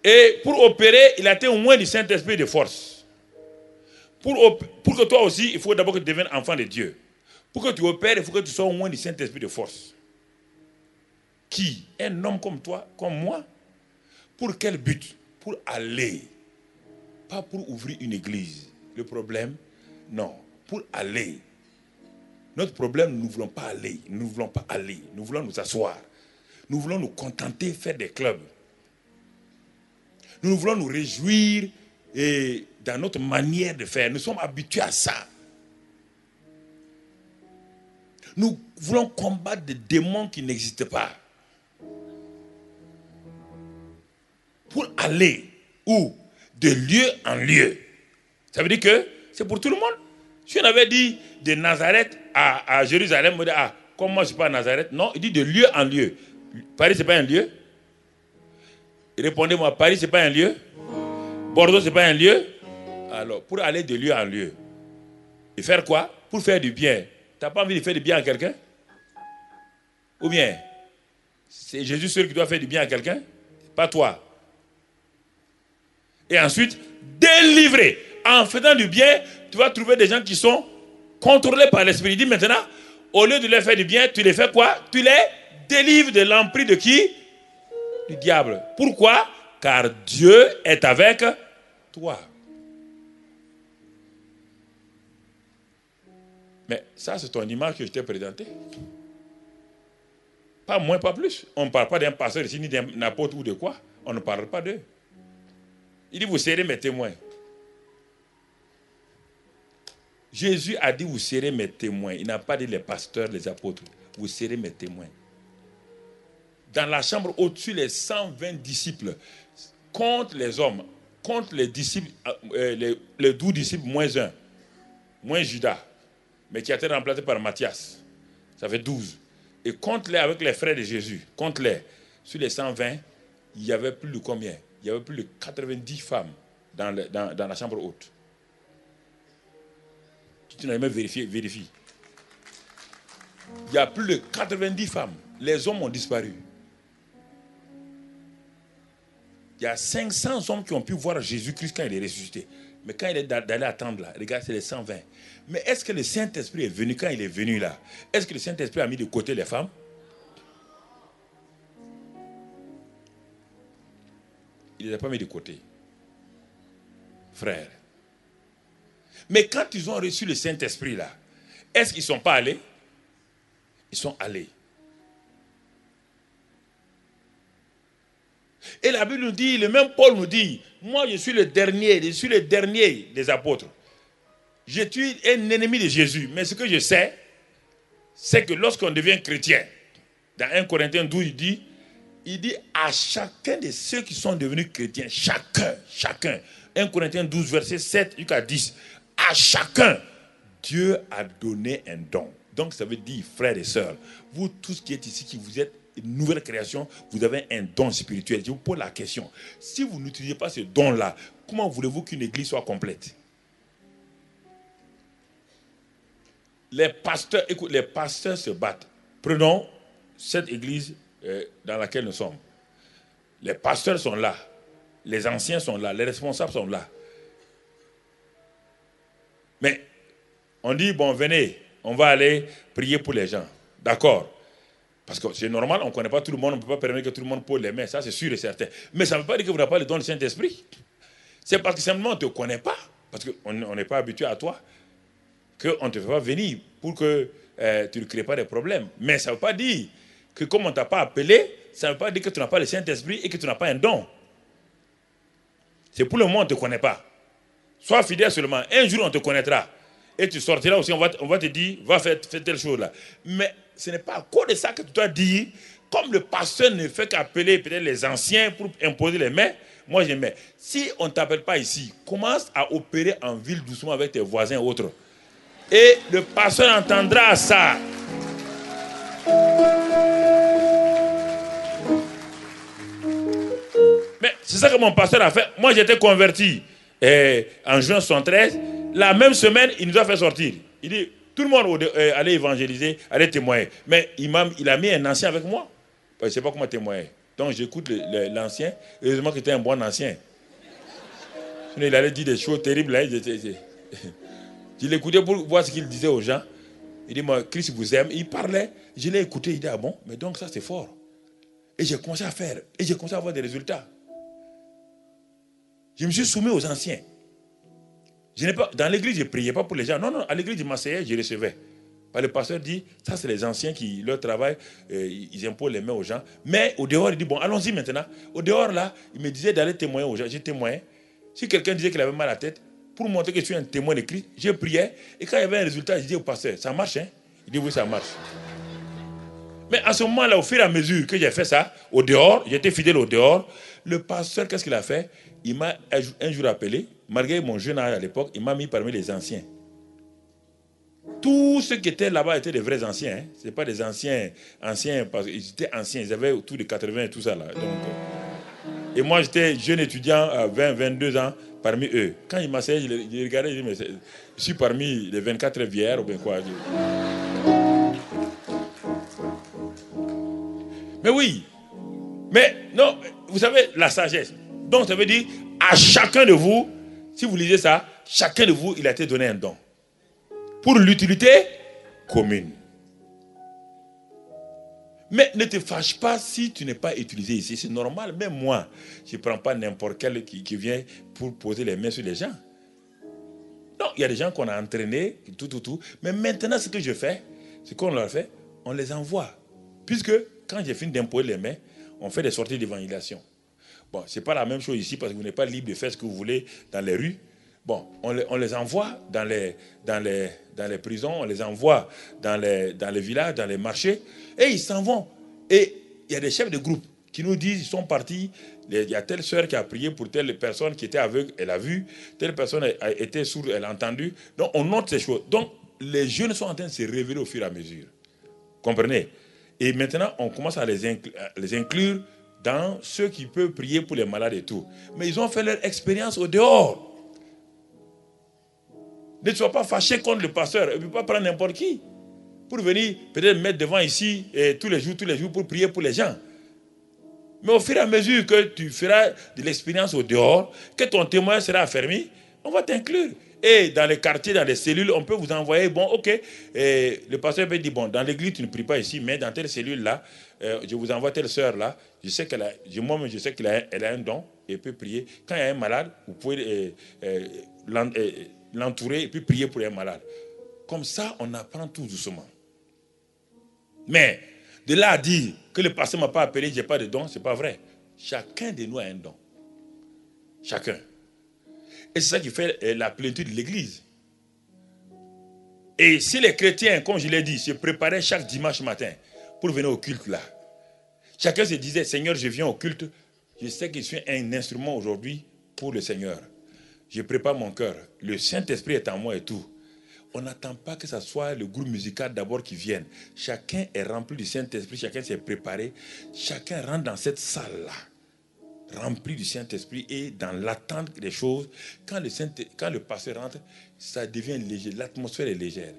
Et pour opérer, il a été au moins du Saint-Esprit de force. Pour que toi aussi, il faut d'abord que tu deviennes enfant de Dieu. Pour que tu opères, il faut que tu sois au moins du Saint-Esprit de force. Qui? Un homme comme toi, comme moi? Pour quel but? Pour aller. Pas pour ouvrir une église. Le problème, non. Pour aller. Notre problème, nous ne voulons pas aller. Nous ne voulons pas aller. Nous voulons nous asseoir. Nous voulons nous contenter, faire des clubs. Nous voulons nous réjouir dans notre manière de faire. Nous sommes habitués à ça. Nous voulons combattre des démons qui n'existent pas. Pour aller où? De lieu en lieu. Ça veut dire que c'est pour tout le monde. Si on avait dit de Nazareth à Jérusalem, on dit, ah, comme moi je ne suis pas à Nazareth. Non, il dit de lieu en lieu. Paris, ce n'est pas un lieu. Répondez-moi, Paris, ce n'est pas un lieu. Bordeaux, ce n'est pas un lieu. Alors, pour aller de lieu en lieu. Et faire quoi? Pour faire du bien. Tu n'as pas envie de faire du bien à quelqu'un? Ou bien, c'est Jésus seul qui doit faire du bien à quelqu'un? Pas toi. Et ensuite, délivrer. En faisant du bien, tu vas trouver des gens qui sont contrôlés par l'esprit. Il dit maintenant, au lieu de leur faire du bien, tu les fais quoi? Tu les délivres de l'emprise de qui? Du diable. Pourquoi? Car Dieu est avec toi. Mais ça, c'est ton image que je t'ai présentée. Pas moins, pas plus. On ne parle pas d'un pasteur ici, ni d'un apôtre ou de quoi. On ne parle pas d'eux. Il dit, vous serez mes témoins. Jésus a dit, vous serez mes témoins. Il n'a pas dit les pasteurs, les apôtres. Vous serez mes témoins. Dans la chambre au-dessus, les 120 disciples, contre les hommes, contre les disciples, les 12 disciples, moins un, moins Judas, mais qui a été remplacé par Matthias. Ça fait 12. Et contre-les avec les frères de Jésus, contre-les, sur les 120, il y avait plus de combien? Il y avait plus de 90 femmes dans la chambre haute. Si tu n'as jamais vérifié, vérifie. Il y a plus de 90 femmes. Les hommes ont disparu. Il y a 500 hommes qui ont pu voir Jésus-Christ quand il est ressuscité. Mais quand il est d'aller attendre là, regarde, c'est les 120. Mais est-ce que le Saint-Esprit est venu quand il est venu là? Est-ce que le Saint-Esprit a mis de côté les femmes? Il ne les a pas mis de côté. Frère. Mais quand ils ont reçu le Saint-Esprit là, est-ce qu'ils ne sont pas allés? Ils sont allés. Et la Bible nous dit, le même Paul nous dit, moi je suis le dernier des apôtres. Je suis un ennemi de Jésus. Mais ce que je sais, c'est que lorsqu'on devient chrétien, dans 1 Corinthiens 12, il dit à chacun de ceux qui sont devenus chrétiens, chacun, 1 Corinthiens 12, verset 7 jusqu'à 10, à chacun, Dieu a donné un don. Donc ça veut dire, frères et sœurs, vous tous qui êtes ici, qui vous êtes une nouvelle création, vous avez un don spirituel. Je vous pose la question, si vous n'utilisez pas ce don-là, comment voulez-vous qu'une église soit complète? Les pasteurs, écoute, les pasteurs se battent. Prenons cette église dans laquelle nous sommes. Les pasteurs sont là, les anciens sont là, les responsables sont là. Mais on dit, bon, venez, on va aller prier pour les gens. D'accord. Parce que c'est normal, on ne connaît pas tout le monde, on ne peut pas permettre que tout le monde pose les mains, ça c'est sûr et certain. Mais ça ne veut pas dire que vous n'avez pas le don du Saint-Esprit. C'est parce que simplement on ne te connaît pas, parce qu'on n'est pas habitué à toi, qu'on ne te fait pas venir pour que tu ne crées pas de problèmes. Mais ça ne veut pas dire que comme on ne t'a pas appelé, ça ne veut pas dire que tu n'as pas le Saint-Esprit et que tu n'as pas un don. C'est pour le moment on ne te connaît pas. Sois fidèle seulement, un jour on te connaîtra. Et tu sortiras aussi, on va te dire, va faire telle chose là. Mais ce n'est pas à cause de ça que tu dois dire, comme le pasteur ne fait qu'appeler peut-être les anciens pour imposer les mains, moi je mets. Si on ne t'appelle pas ici, commence à opérer en ville doucement avec tes voisins et autres. Et le pasteur entendra ça. Mais c'est ça que mon pasteur a fait. Moi j'étais converti. en juin 73, la même semaine, il nous a fait sortir. Il dit, tout le monde allait évangéliser, allait témoigner. Mais il a mis un ancien avec moi. Je ne sais pas comment témoigner. Donc j'écoute l'ancien. Heureusement qu'il était un bon ancien. Sinon, il allait dire des choses terribles. Là. Je l'écoutais pour voir ce qu'il disait aux gens. Il dit, moi, Christ vous aime. Il parlait. Je l'ai écouté. Il dit, ah bon, mais donc ça c'est fort. Et j'ai commencé à faire. Et j'ai commencé à avoir des résultats. Je me suis soumis aux anciens. Dans l'église, je ne priais pas pour les gens. Non, non, à l'église, je m'asseyais, je recevais. Le pasteur dit, ça c'est les anciens qui, leur travail, ils imposent les mains aux gens. Mais au dehors, il dit, bon, allons-y maintenant. Au dehors, là, il me disait d'aller témoigner aux gens. J'ai témoigné. Si quelqu'un disait qu'il avait mal à la tête, pour montrer que je suis un témoin de Christ, je priais. Et quand il y avait un résultat, je disais au pasteur, ça marche, hein? Il dit, oui, ça marche. Mais à ce moment-là, au fur et à mesure que j'ai fait ça, au dehors, j'étais fidèle au dehors, le pasteur, qu'est-ce qu'il a fait? Il m'a un jour appelé, malgré mon jeune âge à l'époque, il m'a mis parmi les anciens. Tous ceux qui étaient là-bas étaient des vrais anciens. Hein. Ce n'est pas des anciens parce qu'ils étaient anciens, ils avaient autour de 80 et tout ça. Là. Donc, et moi, j'étais jeune étudiant à 20, 22 ans parmi eux. Quand ils m'asseyaient, je regardais, je disais, mais je suis parmi les 24 vieillards ou bien quoi. Mais oui, mais non, vous savez, la sagesse. Donc, ça veut dire, à chacun de vous, si vous lisez ça, chacun de vous, il a été donné un don. Pour l'utilité commune. Mais ne te fâche pas si tu n'es pas utilisé ici. C'est normal. Même moi, je ne prends pas n'importe quel qui vient pour poser les mains sur les gens. Non, il y a des gens qu'on a entraînés, tout. Mais maintenant, ce que je fais, ce qu'on leur fait, on les envoie. Puisque quand j'ai fini d'imposer les mains, on fait des sorties d'évangélisation. Bon, ce n'est pas la même chose ici parce que vous n'êtes pas libre de faire ce que vous voulez dans les rues. Bon, on les envoie dans les prisons, on les envoie dans les villages, dans les marchés, et ils s'en vont. Et il y a des chefs de groupe qui nous disent, ils sont partis, il y a telle sœur qui a prié pour telle personne qui était aveugle, elle a vu, telle personne a été sourde, elle a entendu. Donc on note ces choses. Donc les jeunes sont en train de se révéler au fur et à mesure. Comprenez? Et maintenant, on commence à les inclure dans ceux qui peuvent prier pour les malades et tout. Mais ils ont fait leur expérience au dehors. Ne sois pas fâché contre le pasteur. Il ne peut pas prendre n'importe qui pour venir peut-être mettre devant ici tous les jours pour prier pour les gens. Mais au fur et à mesure que tu feras de l'expérience au dehors, que ton témoin sera affermi, on va t'inclure. Et dans les quartiers, dans les cellules, on peut vous envoyer, bon, ok, le pasteur peut dire, bon, dans l'église, tu ne pries pas ici, mais dans telle cellule-là, je vous envoie telle sœur-là, je sais qu'elle a un don, et elle peut prier. Quand il y a un malade, vous pouvez l'entourer et puis prier pour un malade. Comme ça, on apprend tout doucement. Mais de là à dire que le pasteur ne m'a pas appelé, je n'ai pas de don, ce n'est pas vrai. Chacun de nous a un don. Chacun. Et c'est ça qui fait la plénitude de l'église. Et si les chrétiens, comme je l'ai dit, se préparaient chaque dimanche matin pour venir au culte là, chacun se disait, Seigneur, je viens au culte, je sais que je suis un instrument aujourd'hui pour le Seigneur. Je prépare mon cœur. Le Saint-Esprit est en moi et tout. On n'attend pas que ce soit le groupe musical d'abord qui vienne. Chacun est rempli du Saint-Esprit, chacun s'est préparé. Chacun rentre dans cette salle-là, rempli du Saint-Esprit et dans l'attente des choses. Quand le pasteur rentre, ça devient léger. L'atmosphère est légère.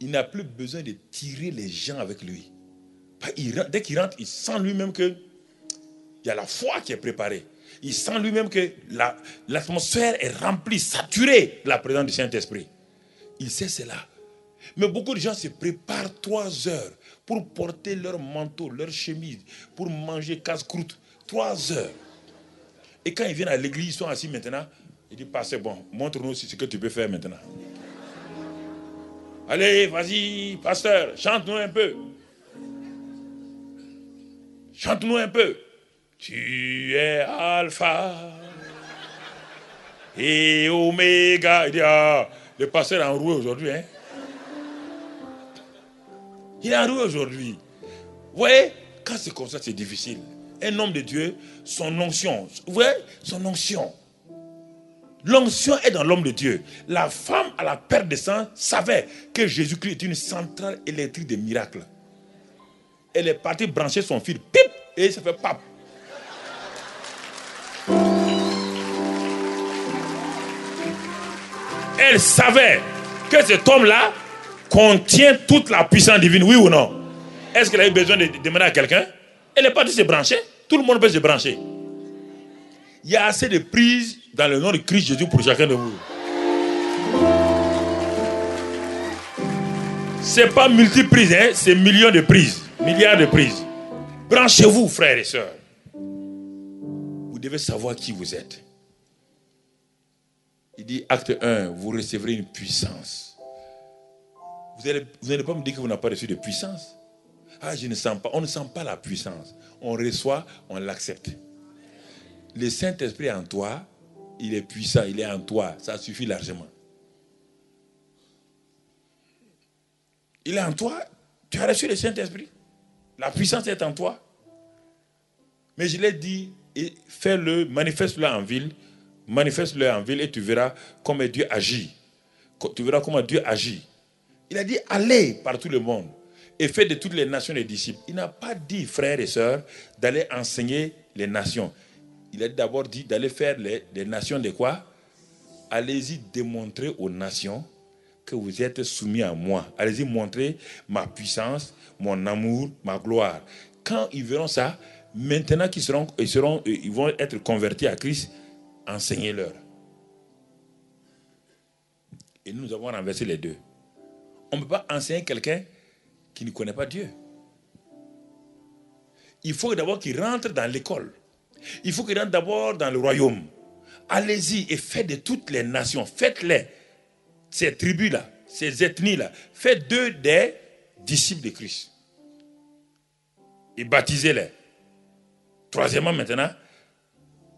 Il n'a plus besoin de tirer les gens avec lui. Dès qu'il rentre, il sent lui-même qu'il y a la foi qui est préparée. Il sent lui-même que l'atmosphère est remplie, saturée de la présence du Saint-Esprit. Il sait cela. Mais beaucoup de gens se préparent 3 heures pour porter leur manteau, leur chemise, pour manger casse-croûte. 3 heures. Et quand ils viennent à l'église, ils sont assis maintenant. Ils disent, pasteur, bon, montre-nous ce que tu peux faire maintenant. Allez, vas-y, pasteur, chante-nous un peu. Chante-nous un peu. Tu es Alpha et Oméga. Il dit, le pasteur est enroué aujourd'hui. Hein? Il est enroué aujourd'hui. Vous voyez, quand c'est comme ça, c'est difficile. Un homme de Dieu, son onction. Vous voyez, son onction. L'onction est dans l'homme de Dieu. La femme à la perte de sang savait que Jésus-Christ est une centrale électrique de miracles. Elle est partie brancher son fil. Pip, et ça fait pap. elle savait que cet homme-là contient toute la puissance divine, oui ou non? Est-ce qu'elle a eu besoin de demander à quelqu'un? Elle est partie se brancher. Tout le monde peut se brancher. Il y a assez de prises dans le nom de Christ Jésus pour chacun de vous. Ce n'est pas multi-prises, hein? C'est millions de prises, milliards de prises. Branchez-vous, frères et sœurs. Vous devez savoir qui vous êtes. Il dit, acte 1, vous recevrez une puissance. Vous n'allez pas me dire que vous n'avez pas reçu de puissance. Ah, je ne sens pas. On ne sent pas la puissance. On reçoit, on l'accepte. Le Saint-Esprit en toi, il est puissant, il est en toi. Ça suffit largement. Il est en toi. Tu as reçu le Saint-Esprit. La puissance est en toi. Mais je l'ai dit, fais-le, manifeste-le en ville. Manifeste-le en ville et tu verras comment Dieu agit. Tu verras comment Dieu agit. Il a dit, allez par tout le monde et faites de toutes les nations des disciples. Il n'a pas dit, frères et sœurs, d'aller enseigner les nations. Il a d'abord dit d'aller faire les nations de quoi? Allez-y démontrer aux nations que vous êtes soumis à moi. Allez-y montrer ma puissance, mon amour, ma gloire. Quand ils verront ça, maintenant ils vont être convertis à Christ, enseignez-leur. Et nous avons renversé les deux. On ne peut pas enseigner quelqu'un qui ne connaît pas Dieu. Il faut d'abord qu'il rentre dans l'école. Il faut qu'il rentre d'abord dans le royaume. Allez-y et faites de toutes les nations. Faites-les. Ces tribus-là, ces ethnies-là. Faites d'eux des disciples de Christ. Et baptisez-les. Troisièmement, maintenant,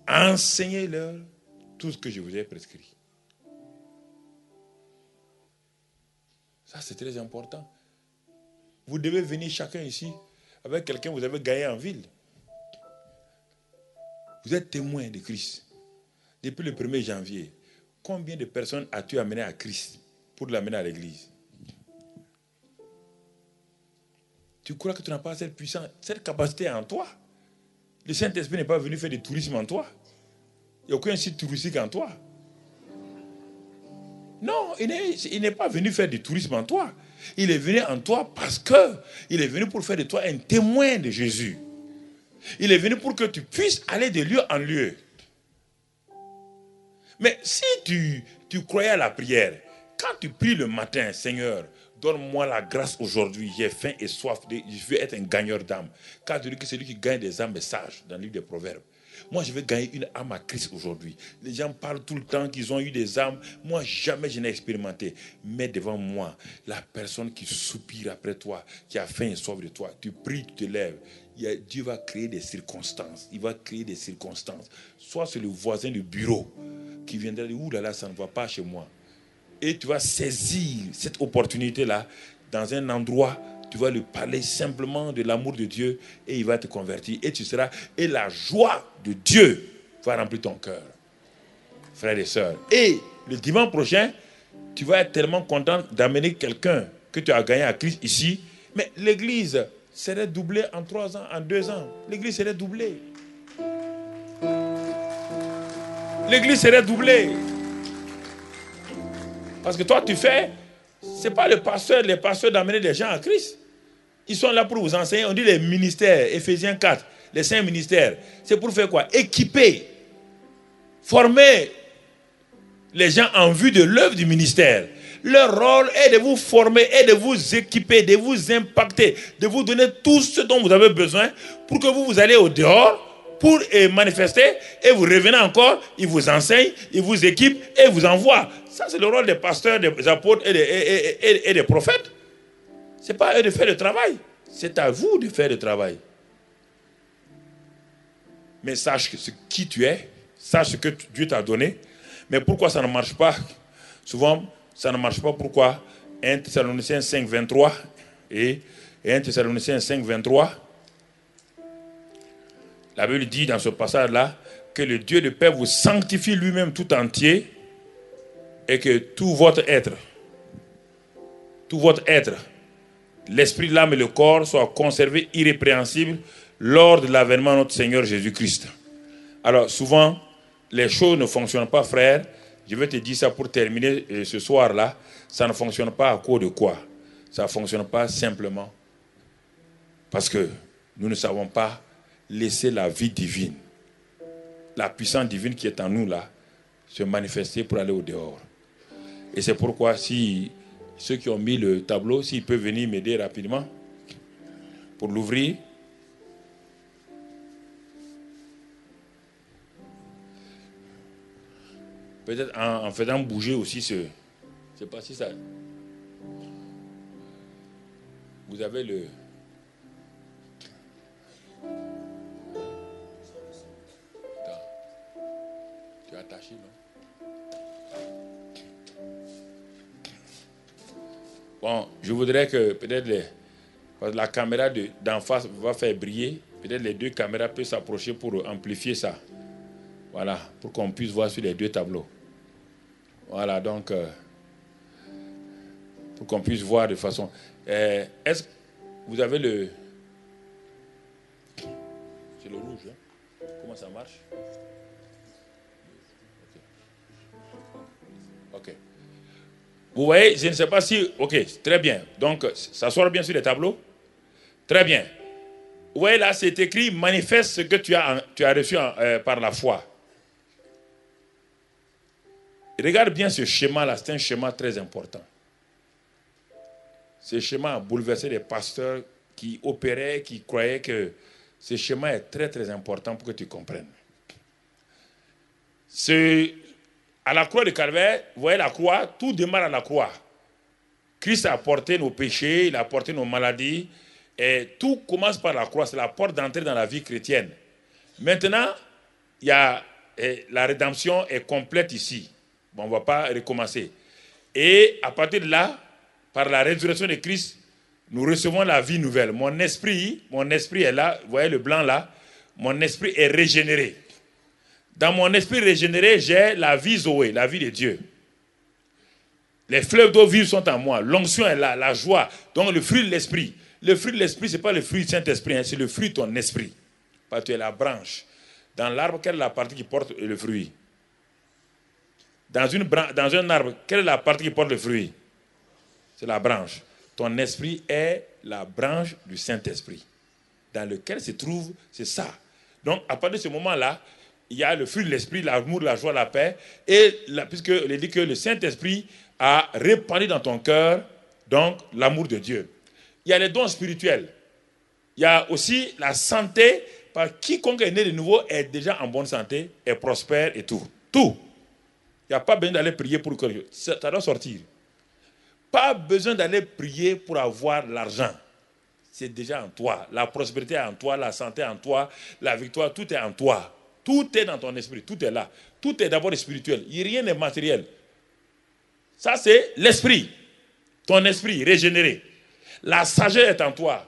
enseignez-leur tout ce que je vous ai prescrit. Ça, c'est très important. Vous devez venir chacun ici avec quelqu'un que vous avez gagné en ville. Vous êtes témoin de Christ. Depuis le 1er janvier, combien de personnes as-tu amené à Christ pour l'amener à l'église? Tu crois que tu n'as pas cette puissance, cette capacité en toi? Le Saint-Esprit n'est pas venu faire du tourisme en toi. Il n'y a aucun site touristique en toi. Non, il n'est pas venu faire du tourisme en toi. Il est venu en toi parce qu'il est venu pour faire de toi un témoin de Jésus. Il est venu pour que tu puisses aller de lieu en lieu. Mais si tu croyais à la prière, quand tu pries le matin, Seigneur, donne-moi la grâce aujourd'hui, j'ai faim et soif, je veux être un gagneur d'âme. Quand tu dis que c'est lui qui gagne des âmes est sage dans le livre des Proverbes. Moi, je vais gagner une âme à Christ aujourd'hui. Les gens parlent tout le temps qu'ils ont eu des âmes. Moi, jamais je n'ai expérimenté. Mais devant moi, la personne qui soupire après toi, qui a faim et soif de toi, tu pries, tu te lèves. Dieu va créer des circonstances. Il va créer des circonstances. Soit c'est le voisin du bureau qui viendra dire, ouh là là, ça ne va pas chez moi. Et tu vas saisir cette opportunité-là dans un endroit. Tu vas lui parler simplement de l'amour de Dieu et il va te convertir. Et la joie de Dieu va remplir ton cœur. Frères et sœurs. Et le dimanche prochain, tu vas être tellement content d'amener quelqu'un que tu as gagné à Christ ici. Mais l'église serait doublée en 3 ans, en 2 ans. L'église serait doublée. L'église serait doublée. Parce que toi, tu fais, ce n'est pas les pasteurs d'amener les gens à Christ. Ils sont là pour vous enseigner. On dit les ministères, Éphésiens 4, les 5 ministères. C'est pour faire quoi? Équiper, former les gens en vue de l'œuvre du ministère. Leur rôle est de vous former et de vous équiper, de vous impacter, de vous donner tout ce dont vous avez besoin pour que vous allez au dehors pour manifester et vous revenez encore, ils vous enseignent, ils vous équipent et vous envoient. Ça, c'est le rôle des pasteurs, des apôtres et des prophètes. Ce n'est pas à eux de faire le travail. C'est à vous de faire le travail. Mais sache qui tu es. Sache ce que Dieu t'a donné. Mais pourquoi ça ne marche pas? Souvent, ça ne marche pas. Pourquoi? 1 Thessaloniciens 5, 23 et 1 Thessaloniciens 5, 23. La Bible dit dans ce passage-là que le Dieu de paix vous sanctifie lui-même tout entier et que tout votre être, l'esprit, l'âme et le corps soient conservés irrépréhensibles lors de l'avènement de notre Seigneur Jésus-Christ. Alors souvent, les choses ne fonctionnent pas, frère, je vais te dire ça pour terminer ce soir-là, ça ne fonctionne pas à cause de quoi? Ça ne fonctionne pas simplement parce que nous ne savons pas laisser la vie divine, la puissance divine qui est en nous là, se manifester pour aller au dehors. Et c'est pourquoi si ceux qui ont mis le tableau, s'ils peuvent venir m'aider rapidement pour l'ouvrir. Peut-être en faisant bouger aussi ce... Je ne sais pas si ça... Vous avez le... Tu as attaché, non? Bon, je voudrais que peut-être la caméra d'en face va faire briller. Peut-être les deux caméras peuvent s'approcher pour amplifier ça. Voilà, pour qu'on puisse voir sur les deux tableaux. Voilà, donc, pour qu'on puisse voir de façon... est-ce que vous avez le... C'est le rouge, hein? Comment ça marche? Ok. Vous voyez, je ne sais pas si... Ok, très bien. Donc, ça sort bien sur les tableaux? Très bien. Vous voyez là, c'est écrit « Manifeste ce que tu as reçu par la foi ». Regarde bien ce schéma-là, c'est un schéma très important. Ce schéma a bouleversé les pasteurs qui opéraient, qui croyaient que ce schéma est très très important pour que tu comprennes. À la croix de Calvaire, vous voyez la croix, tout démarre à la croix. Christ a porté nos péchés, il a porté nos maladies, et tout commence par la croix, c'est la porte d'entrée dans la vie chrétienne. Maintenant, la rédemption est complète ici. Bon, on ne va pas recommencer. Et à partir de là, par la résurrection de Christ, nous recevons la vie nouvelle. Mon esprit est là, vous voyez le blanc là, mon esprit est régénéré. Dans mon esprit régénéré, j'ai la vie Zoé, la vie de Dieu. Les fleuves d'eau vive sont en moi, l'onction est là, la joie. Donc le fruit de l'esprit. Le fruit de l'esprit, ce n'est pas le fruit du Saint-Esprit, hein, c'est le fruit de ton esprit. Parce que tu es la branche. Dans l'arbre, quelle est la partie qui porte le fruit? Dans un arbre, quelle est la partie qui porte le fruit? C'est la branche. Ton esprit est la branche du Saint-Esprit, dans lequel se trouve, c'est ça. Donc, à partir de ce moment-là, il y a le fruit de l'esprit, l'amour, la joie, la paix, puisque il dit que le Saint-Esprit a répandu dans ton cœur, donc, l'amour de Dieu. Il y a les dons spirituels. Il y a aussi la santé, par quiconque est né de nouveau est déjà en bonne santé, est prospère et tout. Tout. Il n'y a pas besoin d'aller prier pour que ça doit sortir. Pas besoin d'aller prier pour avoir l'argent. C'est déjà en toi. La prospérité est en toi, la santé est en toi, la victoire, tout est en toi. Tout est dans ton esprit, tout est là. Tout est d'abord spirituel. Rien n'est matériel. Ça, c'est l'esprit. Ton esprit régénéré. La sagesse est en toi.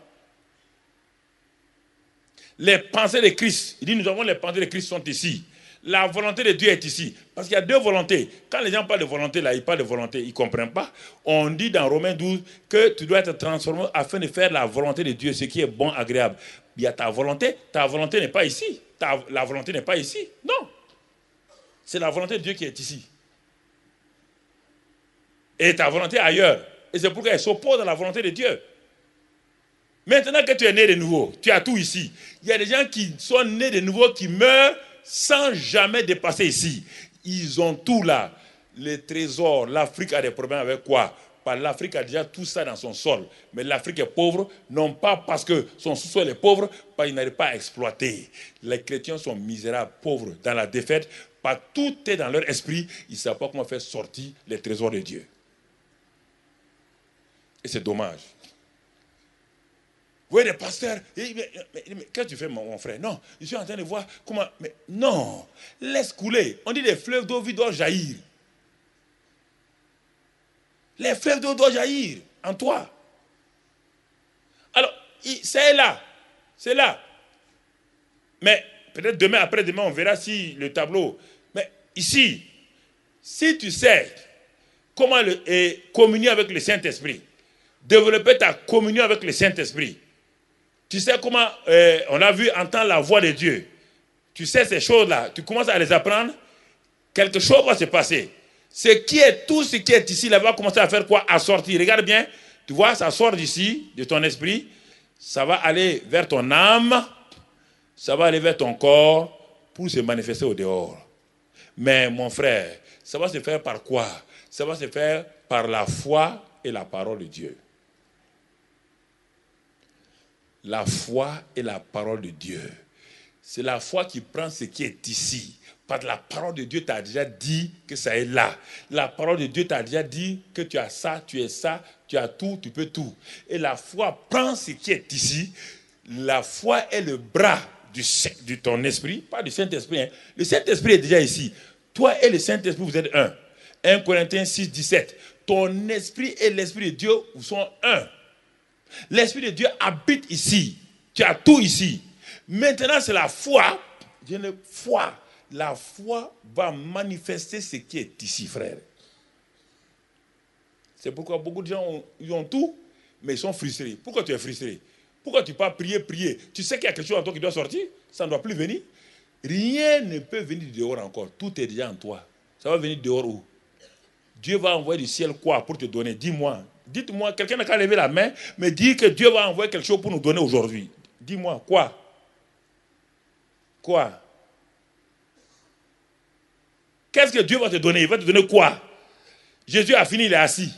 Les pensées de Christ. Il dit, nous avons les pensées de Christ sont ici. La volonté de Dieu est ici. Parce qu'il y a deux volontés. Quand les gens parlent de volonté, là, ils parlent de volonté, ils ne comprennent pas. On dit dans Romains 12 que tu dois être transformé afin de faire la volonté de Dieu, ce qui est bon, agréable. Il y a ta volonté n'est pas ici. La volonté n'est pas ici. Non. C'est la volonté de Dieu qui est ici. Et ta volonté ailleurs. Et c'est pourquoi elle s'oppose à la volonté de Dieu. Maintenant que tu es né de nouveau, tu as tout ici. Il y a des gens qui sont nés de nouveau, qui meurent sans jamais dépasser ici. Ils ont tout là. Les trésors, l'Afrique a des problèmes avec quoi? L'Afrique a déjà tout ça dans son sol. Mais l'Afrique est pauvre, non pas parce que son sous-sol est pauvre, parce qu'il n'arrive pas à exploiter. Les chrétiens sont misérables, pauvres, dans la défaite, parce que tout est dans leur esprit. Ils ne savent pas comment faire sortir les trésors de Dieu. Et c'est dommage. Vous voyez les pasteurs, mais qu'est-ce que tu fais mon frère? Non, je suis en train de voir comment... Mais non, laisse couler. On dit les fleuves d'eau vive doivent jaillir. Les fleuves d'eau doivent jaillir en toi. Alors, c'est là. C'est là. Mais peut-être demain, après-demain, on verra si le tableau... Mais ici, si tu sais comment communier avec le Saint-Esprit, développer ta communion avec le Saint-Esprit, tu sais comment, on a vu entendre la voix de Dieu. Tu sais ces choses-là, tu commences à les apprendre, quelque chose va se passer. tout ce qui est ici, là, va commencer à faire quoi? À sortir. Regarde bien, tu vois, ça sort d'ici, de ton esprit, ça va aller vers ton âme, ça va aller vers ton corps pour se manifester au dehors. Mais mon frère, ça va se faire par quoi? Ça va se faire par la foi et la parole de Dieu. La foi et la parole de Dieu. C'est la foi qui prend ce qui est ici. Parce que la parole de Dieu t'a déjà dit que ça est là. La parole de Dieu t'a déjà dit que tu as ça, tu es ça, tu as tout, tu peux tout. Et la foi prend ce qui est ici. La foi est le bras de ton esprit, pas du Saint-Esprit. Hein. Le Saint-Esprit est déjà ici. Toi et le Saint-Esprit, vous êtes un. 1 Corinthiens 6, 17. Ton esprit et l'esprit de Dieu, vous sont un. L'esprit de Dieu habite ici. Tu as tout ici. Maintenant, c'est la foi. La foi va manifester ce qui est ici, frère. C'est pourquoi beaucoup de gens ils ont tout, mais ils sont frustrés. Pourquoi tu es frustré? Pourquoi tu ne peux pas prier? Tu sais qu'il y a quelque chose en toi qui doit sortir. Ça ne doit plus venir. Rien ne peut venir de dehors encore. Tout est déjà en toi. Ça va venir dehors où? Dieu va envoyer du ciel quoi pour te donner? Dis-moi. Dites-moi, quelqu'un n'a qu'à lever la main, mais dire que Dieu va envoyer quelque chose pour nous donner aujourd'hui. Dis-moi, quoi? Quoi? Qu'est-ce que Dieu va te donner? Il va te donner quoi? Jésus a fini, il est assis.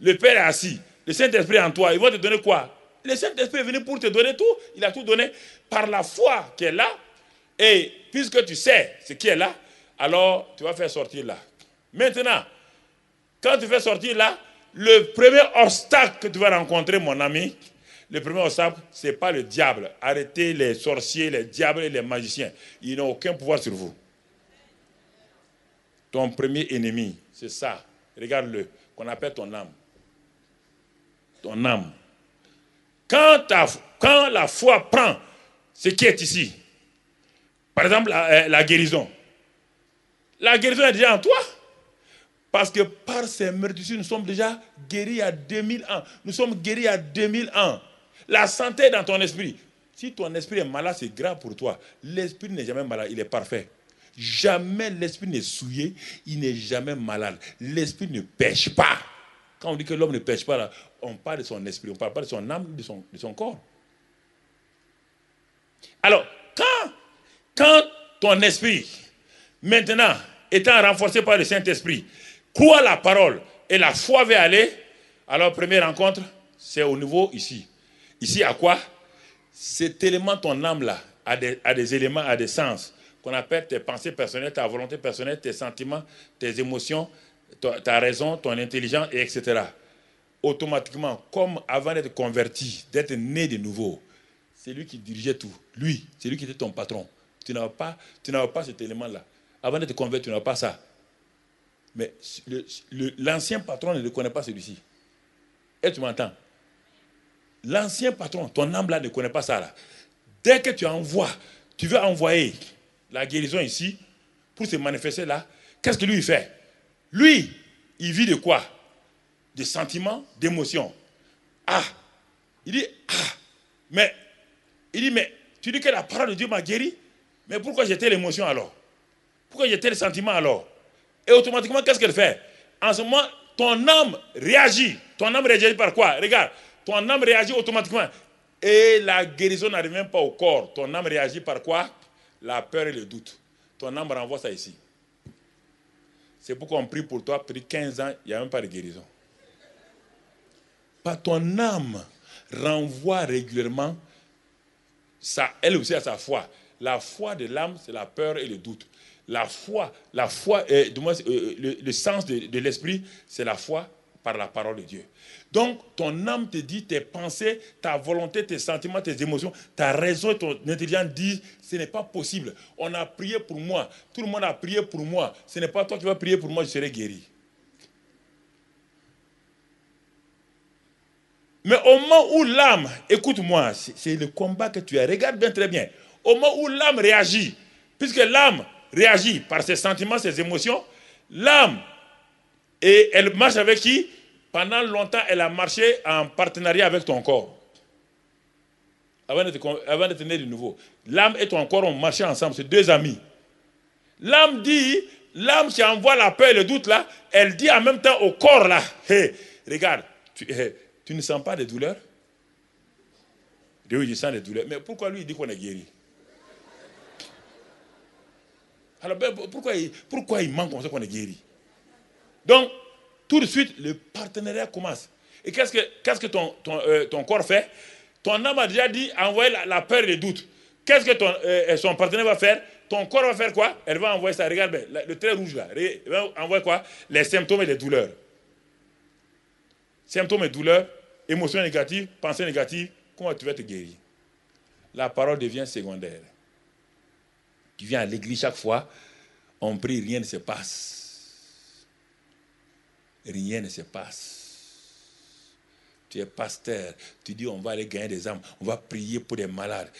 Le Père est assis. Le Saint-Esprit est en toi. Il va te donner quoi? Le Saint-Esprit est venu pour te donner tout. Il a tout donné par la foi qui est là. Et puisque tu sais ce qui est là, alors tu vas faire sortir là. Maintenant, quand tu fais sortir là, le premier obstacle que tu vas rencontrer, mon ami, le premier obstacle, ce n'est pas le diable. Arrêtez les sorciers, les diables et les magiciens. Ils n'ont aucun pouvoir sur vous. Ton premier ennemi, c'est ça. Regarde-le, qu'on appelle ton âme. Ton âme. Quand la foi prend ce qui est ici, par exemple la guérison. La guérison est déjà en toi. Parce que par ces meurtrissures, nous sommes déjà guéris à 2000 ans. Nous sommes guéris à 2000 ans. La santé est dans ton esprit. Si ton esprit est malade, c'est grave pour toi. L'esprit n'est jamais malade, il est parfait. Jamais l'esprit n'est souillé, il n'est jamais malade. L'esprit ne pêche pas. Quand on dit que l'homme ne pêche pas, là, on parle de son esprit, on ne parle pas de son âme, de son corps. Alors, quand ton esprit, maintenant, étant renforcé par le Saint-Esprit, croit la parole et la foi va aller, alors première rencontre, c'est au niveau ici. Ici à quoi? Cet élément, ton âme là, a des éléments, a des sens, qu'on appelle tes pensées personnelles, ta volonté personnelle, tes sentiments, tes émotions, ta raison, ton intelligence, etc. Automatiquement, comme avant d'être converti, d'être né de nouveau, c'est lui qui dirigeait tout. Lui, c'est lui qui était ton patron. Tu n'avais pas cet élément-là. Avant d'être converti, tu n'avais pas ça. Mais l'ancien patron ne le connaît pas celui-ci. Et tu m'entends? L'ancien patron, ton âme là ne connaît pas ça là. Dès que tu veux envoyer la guérison ici, pour se manifester là, qu'est-ce que lui il fait? Lui, il vit de quoi? De sentiments, d'émotions. Il dit, mais tu dis que la parole de Dieu m'a guéri, mais pourquoi j'étais l'émotion alors? Pourquoi j'étais le sentiment alors? Et automatiquement, qu'est-ce qu'elle fait? En ce moment, ton âme réagit. Ton âme réagit par quoi? Regarde, ton âme réagit automatiquement. Et la guérison n'arrive même pas au corps. Ton âme réagit par quoi? La peur et le doute. Ton âme renvoie ça ici. C'est pourquoi on prie pour toi, depuis 15 ans, il n'y a même pas de guérison. Pas ton âme renvoie régulièrement ça, elle aussi a sa foi. La foi de l'âme, c'est la peur et le doute. Le sens de l'esprit, c'est la foi par la parole de Dieu. Donc, ton âme te dit, tes pensées, ta volonté, tes sentiments, tes émotions, ta raison et ton intelligence disent, ce n'est pas possible. On a prié pour moi. Tout le monde a prié pour moi. Ce n'est pas toi qui vas prier pour moi, je serai guéri. Mais au moment où l'âme, écoute-moi, c'est le combat que tu as. Regarde bien, très bien. Au moment où l'âme réagit, puisque l'âme réagit par ses sentiments, ses émotions, l'âme, et elle marche avec qui? Pendant longtemps, elle a marché en partenariat avec ton corps. Avant d'être né de nouveau. L'âme et ton corps ont marché ensemble, c'est deux amis. L'âme dit, l'âme qui envoie la peur et le doute là, elle dit en même temps au corps là, hey, regarde, tu ne sens pas de douleur? Dieu, il sent des douleurs. Mais pourquoi lui, il dit qu'on est guéri? Alors, pourquoi il manque comme ça qu'on est guéri? Donc, tout de suite, le partenariat commence. Et qu'est-ce que ton corps fait? Ton âme a déjà dit, envoyer la peur et le doute. Qu'est-ce que son partenaire va faire? Ton corps va faire quoi? Elle va envoyer ça. Regarde bien, le trait rouge là. Elle va envoyer quoi? Les symptômes et les douleurs. Symptômes et douleurs, émotions négatives, pensées négatives. Comment tu vas te guérir? La parole devient secondaire. Tu viens à l'église chaque fois, on prie, rien ne se passe. Rien ne se passe. Tu es pasteur, tu dis on va aller gagner des âmes, on va prier pour des malades.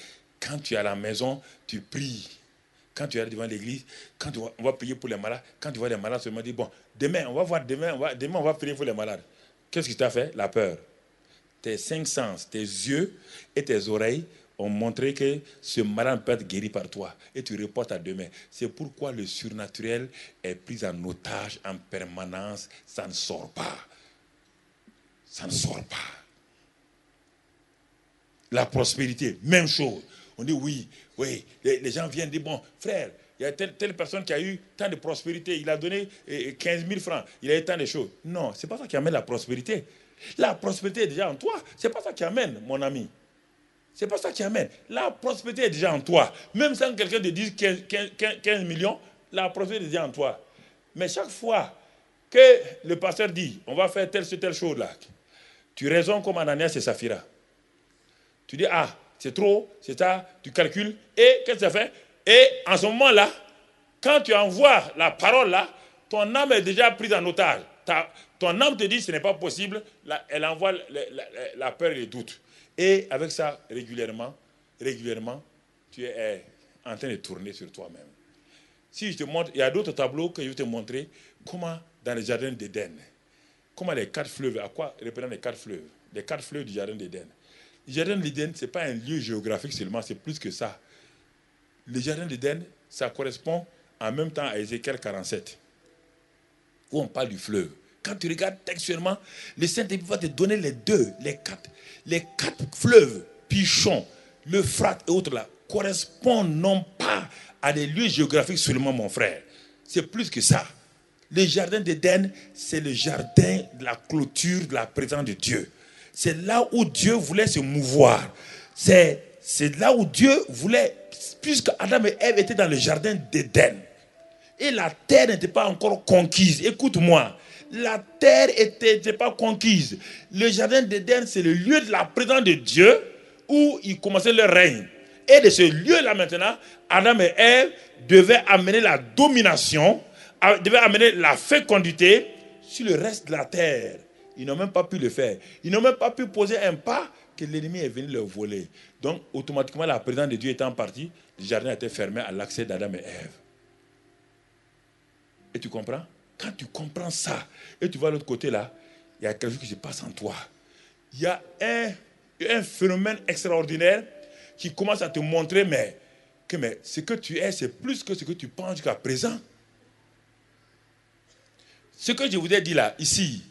Quand tu es à la maison, tu pries. Quand tu es devant l'église, on va prier pour les malades. Quand tu vois les malades, seulement dis bon, demain on va prier pour les malades. Qu'est-ce qui t'a fait? La peur. Tes 5 sens, tes yeux et tes oreilles ont montré que ce malade peut être guéri par toi. Et tu reportes à demain. C'est pourquoi le surnaturel est pris en otage en permanence. Ça ne sort pas. Ça ne sort pas. La prospérité, même chose. On dit oui, les gens viennent dire, bon, frère, il y a telle personne qui a eu tant de prospérité, il a donné 15 000 francs, il a eu tant de choses. Non, ce n'est pas ça qui amène la prospérité. La prospérité est déjà en toi. Ce n'est pas ça qui amène, mon ami. Ce n'est pas ça qui amène. La prospérité est déjà en toi. Même sans quelqu'un te dise 15 millions, la prospérité est déjà en toi. Mais chaque fois que le pasteur dit, on va faire telle chose là, tu raisonnes comme Ananias et Saphira. Tu dis, ah, c'est trop, c'est ça, tu calcules. Et qu'est-ce que ça fait? Et en ce moment-là, quand tu envoies la parole là, ton âme est déjà prise en otage. Ton âme te dit, ce n'est pas possible. Elle envoie la peur et le doute. Et avec ça, régulièrement, tu es en train de tourner sur toi-même. Si je te montre, il y a d'autres tableaux que je vais te montrer, comment dans le jardin d'Éden, comment les 4 fleuves, à quoi représentent les 4 fleuves? Les 4 fleuves du jardin d'Éden. Le jardin d'Éden, ce n'est pas un lieu géographique seulement, c'est plus que ça. Le jardin d'Éden, ça correspond en même temps à Ézéchiel 47, où on parle du fleuve. Quand tu regardes textuellement, le Saint-Esprit va te donner les quatre fleuves, Pichon, l'Euphrate et autres là, correspondent non pas à des lieux géographiques seulement, mon frère. C'est plus que ça. Le jardin d'Éden, c'est le jardin de la clôture de la présence de Dieu. C'est là où Dieu voulait se mouvoir. C'est là où Dieu voulait, puisque Adam et Ève étaient dans le jardin d'Éden. Et la terre n'était pas encore conquise. Écoute-moi, la terre n'était pas conquise. Le jardin d'Éden, c'est le lieu de la présence de Dieu où il commençait leur règne. Et de ce lieu-là maintenant, Adam et Ève devaient amener la domination, devaient amener la fécondité sur le reste de la terre. Ils n'ont même pas pu le faire. Ils n'ont même pas pu poser un pas que l'ennemi est venu leur voler. Donc, automatiquement, la présence de Dieu étant partie, le jardin était fermé à l'accès d'Adam et Ève. Et tu comprends? Quand tu comprends ça, et tu vas de l'autre côté là, il y a quelque chose qui se passe en toi. Il y a un phénomène extraordinaire qui commence à te montrer que ce que tu es, c'est plus que ce que tu penses jusqu'à présent. Ce que je vous ai dit là, ici,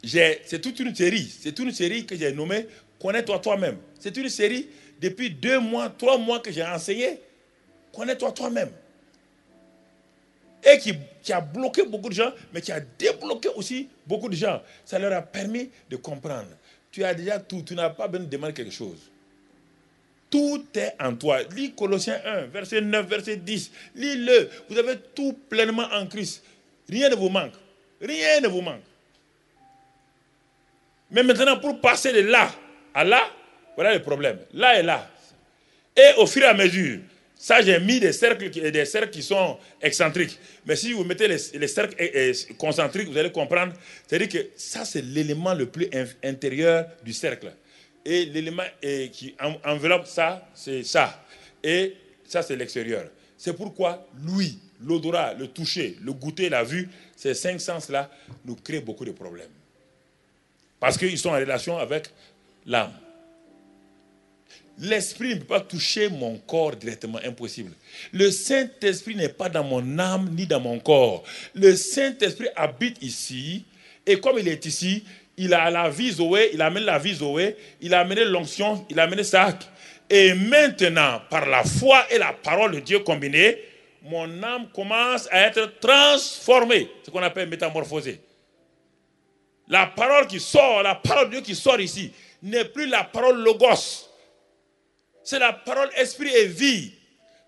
c'est toute une série. C'est une série que j'ai nommée « Connais-toi toi-même ». C'est une série depuis 2 mois, 3 mois que j'ai enseigné « Connais-toi toi-même ». Et qui a bloqué beaucoup de gens, mais qui a débloqué aussi beaucoup de gens. Ça leur a permis de comprendre. Tu as déjà tout, tu n'as pas besoin de demander quelque chose. Tout est en toi. Lis Colossiens 1, verset 9, verset 10. Lis-le. Vous avez tout pleinement en Christ. Rien ne vous manque. Rien ne vous manque. Mais maintenant, pour passer de là à là, voilà le problème. Là et là. Et au fur et à mesure, ça j'ai mis des cercles qui sont excentriques. Mais si vous mettez les cercles concentriques, vous allez comprendre. C'est-à-dire que ça, c'est l'élément le plus intérieur du cercle. Et l'élément qui enveloppe ça, c'est ça. Et ça, c'est l'extérieur. C'est pourquoi l'ouïe, l'odorat, le toucher, le goûter, la vue, ces 5 sens-là nous créent beaucoup de problèmes. Parce qu'ils sont en relation avec l'âme. l'esprit ne peut pas toucher mon corps directement, impossible. Le Saint-Esprit n'est pas dans mon âme ni dans mon corps. Le Saint-Esprit habite ici, et comme il est ici, il a la vie Zoé, il amène la vie Zoé, il a amené l'onction, il a amené ça. Et maintenant, par la foi et la parole de Dieu combinée, mon âme commence à être transformée, ce qu'on appelle métamorphosée. La parole qui sort, la parole de Dieu qui sort ici, n'est plus la parole logos. C'est la parole esprit et vie.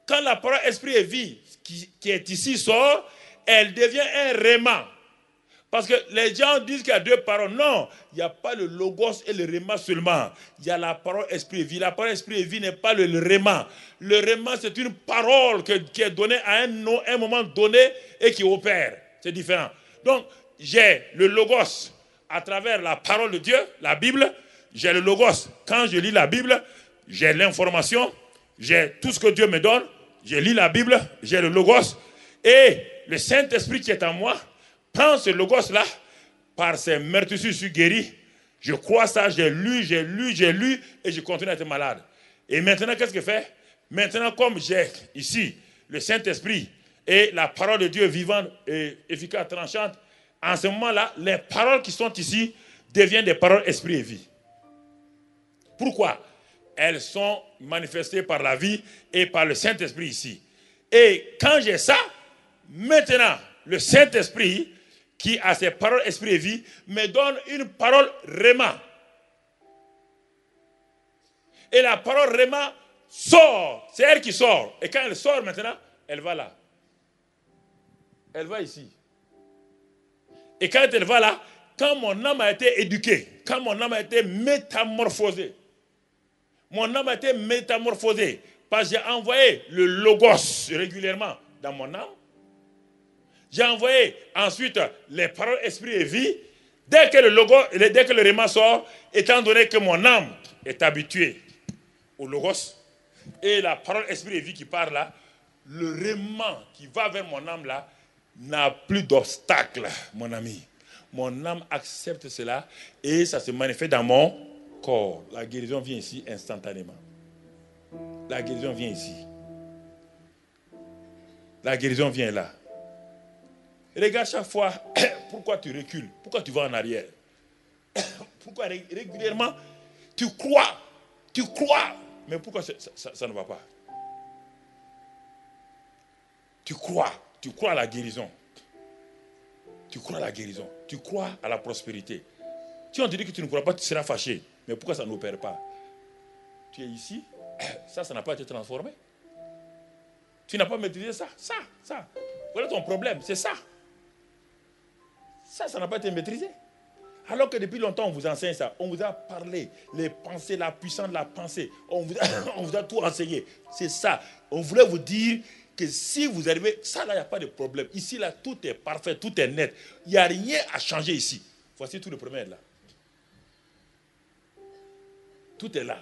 Quand la parole esprit et vie qui est ici sort, elle devient un réma. Parce que les gens disent qu'il y a deux paroles. Non, il n'y a pas le logos et le réma seulement. Il y a la parole esprit et vie. La parole esprit et vie n'est pas le réma. Le réma, c'est une parole qui est donnée à un moment donné et qui opère. C'est différent. Donc, j'ai le logos à travers la parole de Dieu, la Bible. J'ai le logos. Quand je lis la Bible, j'ai l'information, j'ai tout ce que Dieu me donne. Je lis la Bible, j'ai le logos. Et le Saint-Esprit qui est en moi prends ce logos-là, par ses meurtrissures, je suis guéri. Je crois ça, j'ai lu, et je continue à être malade. Et maintenant, qu'est-ce que fait? Maintenant, comme j'ai ici le Saint-Esprit et la parole de Dieu vivante et efficace, tranchante, en ce moment-là, les paroles qui sont ici deviennent des paroles esprit et vie. Pourquoi? Elles sont manifestées par la vie et par le Saint-Esprit ici. Et quand j'ai ça, maintenant, le Saint-Esprit qui a ses paroles esprit et vie, me donne une parole réma. Et la parole réma sort. C'est elle qui sort. Et quand elle sort maintenant, elle va là. Elle va ici. Et quand elle va là, quand mon âme a été éduquée, quand mon âme a été métamorphosée, mon âme a été métamorphosée, parce que j'ai envoyé le logos régulièrement dans mon âme. J'ai envoyé ensuite les paroles esprit et vie. Dès que le réma sort, étant donné que mon âme est habituée au logos, et la parole esprit et vie qui part là, le réma qui va vers mon âme là, n'a plus d'obstacle, mon ami. Mon âme accepte cela et ça se manifeste dans mon corps. La guérison vient ici instantanément. La guérison vient ici. La guérison vient là. Regarde chaque fois, pourquoi tu recules? Pourquoi tu vas en arrière? Pourquoi régulièrement tu crois, mais pourquoi ça ne va pas? Tu crois à la guérison. Tu crois à la guérison, tu crois à la prospérité. Si on te dit que tu ne crois pas, tu seras fâché. Mais pourquoi ça n'opère pas? Tu es ici, ça n'a pas été transformé. Tu n'as pas maîtrisé ça. Voilà ton problème, c'est ça. Ça n'a pas été maîtrisé. Alors que depuis longtemps, on vous enseigne ça. On vous a parlé, les pensées, la puissance de la pensée. On vous a tout enseigné. C'est ça. On voulait vous dire que si vous arrivez, ça là, il n'y a pas de problème. Ici, là, tout est parfait, tout est net. Il n'y a rien à changer ici. Voici tout le premier là. Tout est là.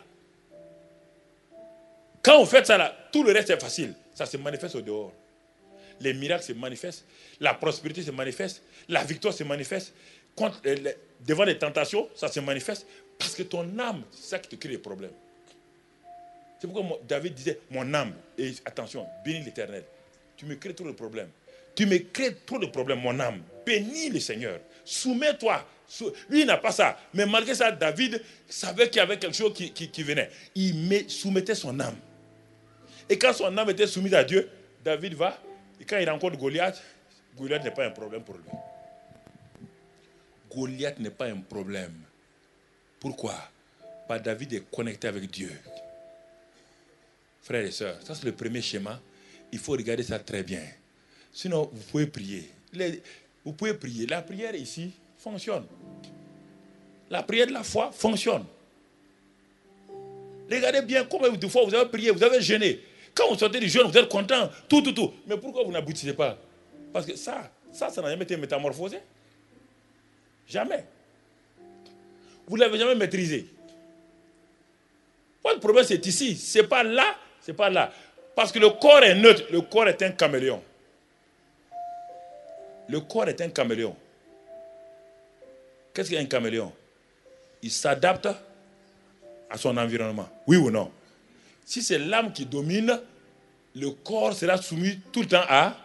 Quand vous faites ça là, tout le reste est facile. Ça se manifeste au dehors. Les miracles se manifestent, la prospérité se manifeste, la victoire se manifeste. Devant les tentations, ça se manifeste. Parce que ton âme, c'est ça qui te crée les problèmes. C'est pourquoi David disait, mon âme, et attention, bénis l'Éternel. Tu me crées trop de problèmes. Tu me crées trop de problèmes, mon âme. Bénis le Seigneur. Soumets-toi. Lui, il n'a pas ça. Mais malgré ça, David savait qu'il y avait quelque chose qui venait. Il soumettait son âme. Et quand son âme était soumise à Dieu, David va. Et quand il rencontre Goliath, Goliath n'est pas un problème pour lui. Goliath n'est pas un problème. Pourquoi? Parce que David est connecté avec Dieu. Frères et sœurs, ça c'est le premier schéma. Il faut regarder ça très bien. Sinon, vous pouvez prier. Vous pouvez prier. La prière ici fonctionne. La prière de la foi fonctionne. Regardez bien combien de fois vous avez prié, vous avez jeûné. Quand vous sortez du jeûne, vous êtes content, tout. Mais pourquoi vous n'aboutissez pas? Parce que ça n'a jamais été métamorphosé. Jamais. Vous ne l'avez jamais maîtrisé. Votre problème, c'est ici. Ce n'est pas là, c'est pas là. Parce que le corps est neutre, le corps est un caméléon. Le corps est un caméléon. Qu'est-ce qu'un caméléon? Il s'adapte à son environnement. Oui ou non? Si c'est l'âme qui domine, le corps sera soumis tout le temps à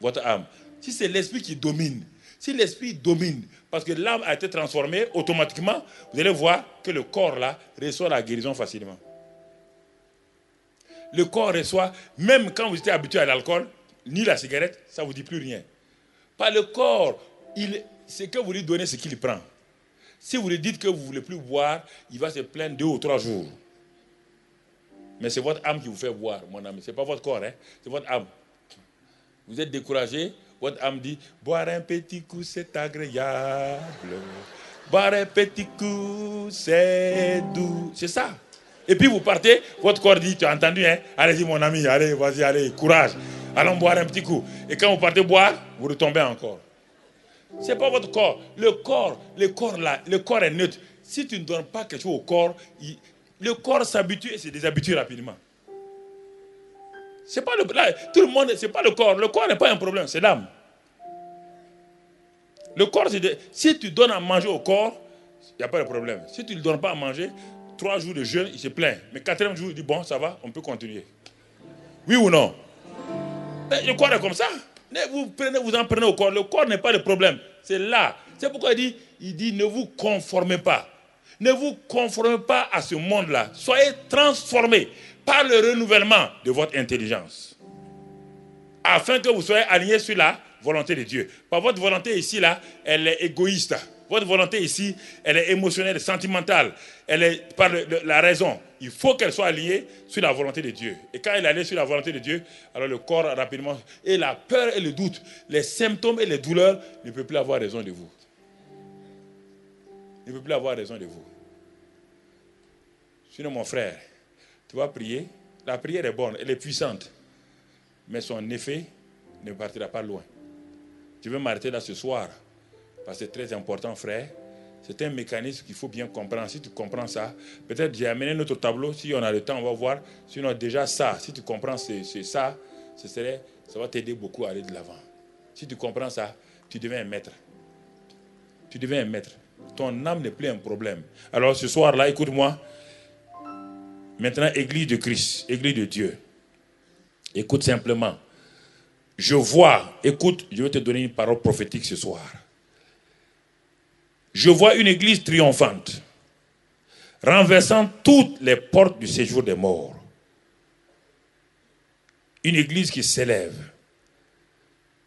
votre âme. Si c'est l'esprit qui domine, si l'esprit domine, parce que l'âme a été transformée, automatiquement, vous allez voir que le corps là reçoit la guérison facilement. Le corps reçoit, même quand vous étiez habitué à l'alcool, ni la cigarette, ça ne vous dit plus rien. Par le corps, c'est que vous lui donnez ce qu'il prend. Si vous lui dites que vous ne voulez plus boire, il va se plaindre 2 ou 3 jours. Mais c'est votre âme qui vous fait boire, mon ami. Ce n'est pas votre corps, hein? C'est votre âme. Vous êtes découragé, votre âme dit, boire un petit coup, c'est agréable. Boire un petit coup, c'est doux. C'est ça. Et puis vous partez, votre corps dit, tu as entendu, hein? Allez-y, mon ami, allez, vas-y, allez, courage. Allons boire un petit coup. Et quand vous partez boire, vous retombez encore. Ce n'est pas votre corps. Le corps là, le corps est neutre. Si tu ne donnes pas quelque chose au corps, le corps s'habitue et se déshabitue rapidement. C'est pas tout le monde, c'est pas le corps. Le corps n'est pas un problème, c'est l'âme. Le corps, si tu donnes à manger au corps, il n'y a pas de problème. Si tu ne le donnes pas à manger, 3 jours de jeûne, il se plaint. Mais 4e jour, il dit, bon, ça va, on peut continuer. Oui ou non? Mais le corps est comme ça. Vous en prenez au corps. Le corps n'est pas le problème. C'est là. C'est pourquoi il dit, ne vous conformez pas. Ne vous conformez pas à ce monde-là. Soyez transformés par le renouvellement de votre intelligence. Afin que vous soyez alignés sur la volonté de Dieu. Par votre volonté ici, là, elle est égoïste. Votre volonté ici, elle est émotionnelle, sentimentale. Elle est par la raison. Il faut qu'elle soit alliée sur la volonté de Dieu. Et quand elle est alliée sur la volonté de Dieu, alors le corps rapidement, et la peur et le doute, les symptômes et les douleurs ne peuvent plus avoir raison de vous. Ne peut plus avoir raison de vous. Sinon, mon frère, tu vas prier. La prière est bonne, elle est puissante. Mais son effet ne partira pas loin. Je vais m'arrêter là ce soir. Parce que c'est très important, frère. C'est un mécanisme qu'il faut bien comprendre. Si tu comprends ça, peut-être j'ai amené notre tableau. Si on a le temps, on va voir. Sinon, déjà ça, si tu comprends ça, ça va t'aider beaucoup à aller de l'avant. Si tu comprends ça, tu deviens un maître. Tu deviens un maître. Ton âme n'est plus un problème. Alors ce soir-là, écoute-moi. Maintenant, Église de Christ, Église de Dieu. Écoute simplement. Je vois, écoute, je vais te donner une parole prophétique ce soir. Je vois une église triomphante, renversant toutes les portes du séjour des morts. Une église qui s'élève.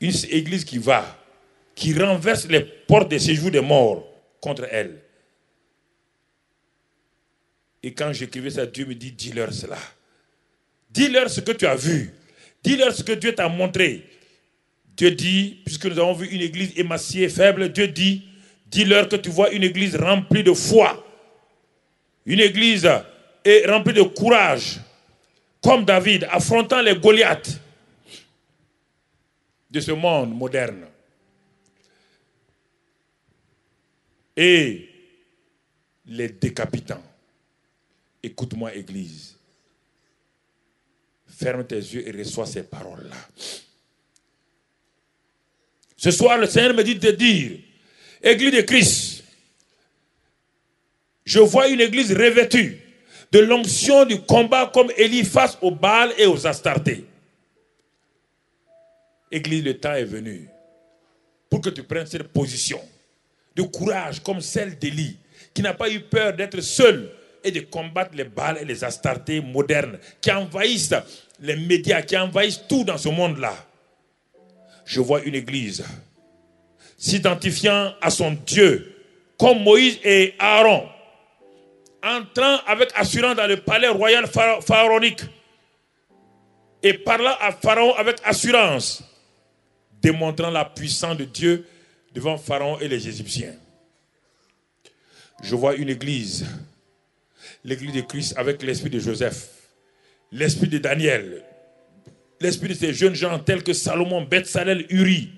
Une église qui renverse les portes du séjour des morts contre elle. Et quand j'écrivais ça, Dieu me dit, dis-leur cela. Dis-leur ce que tu as vu. Dis-leur ce que Dieu t'a montré. Dieu dit, puisque nous avons vu une église émaciée, faible, Dieu dit, dis-leur que tu vois une église remplie de foi. Une église remplie de courage. Comme David, affrontant les Goliaths de ce monde moderne. Et les décapitant. Écoute-moi, église. Ferme tes yeux et reçois ces paroles-là. Ce soir, le Seigneur me dit de te dire, Église de Christ, je vois une église revêtue de l'onction du combat comme Élie face aux Baal et aux Astartés. Église, le temps est venu pour que tu prennes cette position de courage comme celle d'Élie, qui n'a pas eu peur d'être seul et de combattre les Baal et les Astartés modernes qui envahissent les médias, qui envahissent tout dans ce monde-là. Je vois une église s'identifiant à son Dieu, comme Moïse et Aaron, entrant avec assurance dans le palais royal pharaonique et parlant à Pharaon avec assurance, démontrant la puissance de Dieu devant Pharaon et les Égyptiens. Je vois une église, l'église de Christ avec l'esprit de Joseph, l'esprit de Daniel, l'esprit de ces jeunes gens tels que Salomon, Bethsalel, Uri,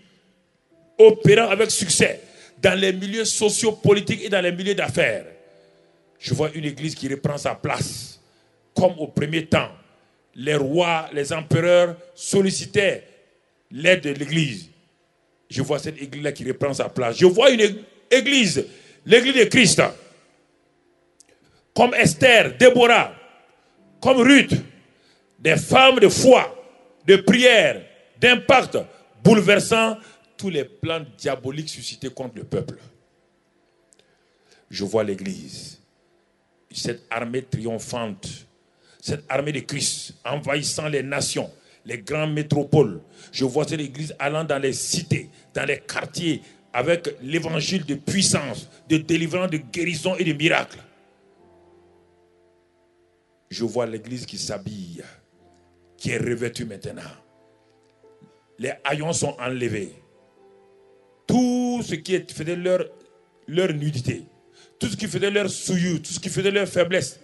opérant avec succès dans les milieux socio-politiques et dans les milieux d'affaires. Je vois une église qui reprend sa place. Comme au premier temps, les rois, les empereurs sollicitaient l'aide de l'église. Je vois cette église-là qui reprend sa place. Je vois une église, l'église de Christ, comme Esther, Déborah, comme Ruth, des femmes de foi, de prière, d'impact, bouleversant tous les plans diaboliques suscités contre le peuple. Je vois l'Église, cette armée triomphante, cette armée de Christ envahissant les nations, les grandes métropoles. Je vois cette Église allant dans les cités, dans les quartiers, avec l'évangile de puissance, de délivrance, de guérison et de miracles. Je vois l'Église qui s'habille, qui est revêtue maintenant. Les haillons sont enlevés. Tout ce qui faisait leur nudité, tout ce qui faisait leur souillure, tout ce qui faisait leur faiblesse.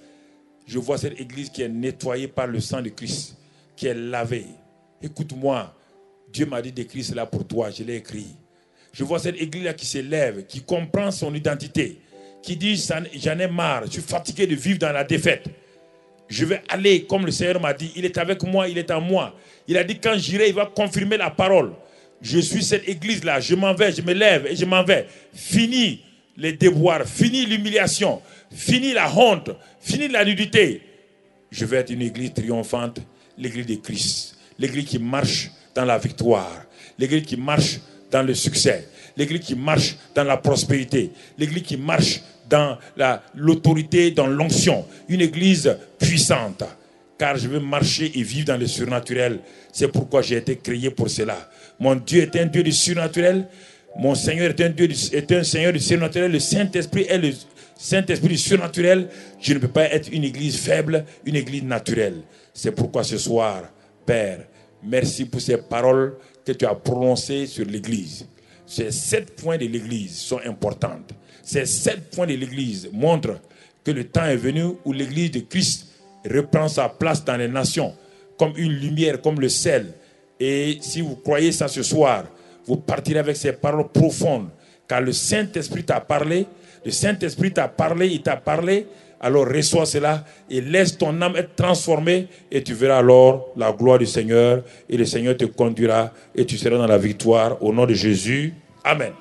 Je vois cette Église qui est nettoyée par le sang de Christ, qui est lavée. Écoute-moi, Dieu m'a dit d'écrire cela pour toi, je l'ai écrit. Je vois cette Église-là qui s'élève, qui comprend son identité, qui dit j'en ai marre, je suis fatigué de vivre dans la défaite. Je vais aller comme le Seigneur m'a dit, il est avec moi, il est en moi. Il a dit quand j'irai, il va confirmer la parole. Je suis cette Église-là, je m'en vais, je me lève et je m'en vais. Fini les déboires, fini l'humiliation, fini la honte, fini la nudité. Je vais être une Église triomphante, l'Église de Christ. L'Église qui marche dans la victoire. L'Église qui marche dans le succès. L'Église qui marche dans la prospérité. L'Église qui marche dans l'autorité, dans l'onction. Une Église puissante. Car je veux marcher et vivre dans le surnaturel. C'est pourquoi j'ai été créé pour cela. Mon Dieu est un Dieu du surnaturel. Mon Seigneur est un Seigneur du surnaturel. Le Saint-Esprit est le Saint-Esprit du surnaturel. Je ne peux pas être une Église faible, une Église naturelle. C'est pourquoi ce soir, Père, merci pour ces paroles que tu as prononcées sur l'Église. Ces 7 points de l'Église sont importants. Ces 7 points de l'Église montrent que le temps est venu où l'Église de Christ reprend sa place dans les nations comme une lumière, comme le sel. Et si vous croyez ça ce soir, vous partirez avec ces paroles profondes. Car le Saint-Esprit t'a parlé, le Saint-Esprit t'a parlé, il t'a parlé. Alors reçois cela et laisse ton âme être transformée et tu verras alors la gloire du Seigneur et le Seigneur te conduira et tu seras dans la victoire au nom de Jésus. Amen.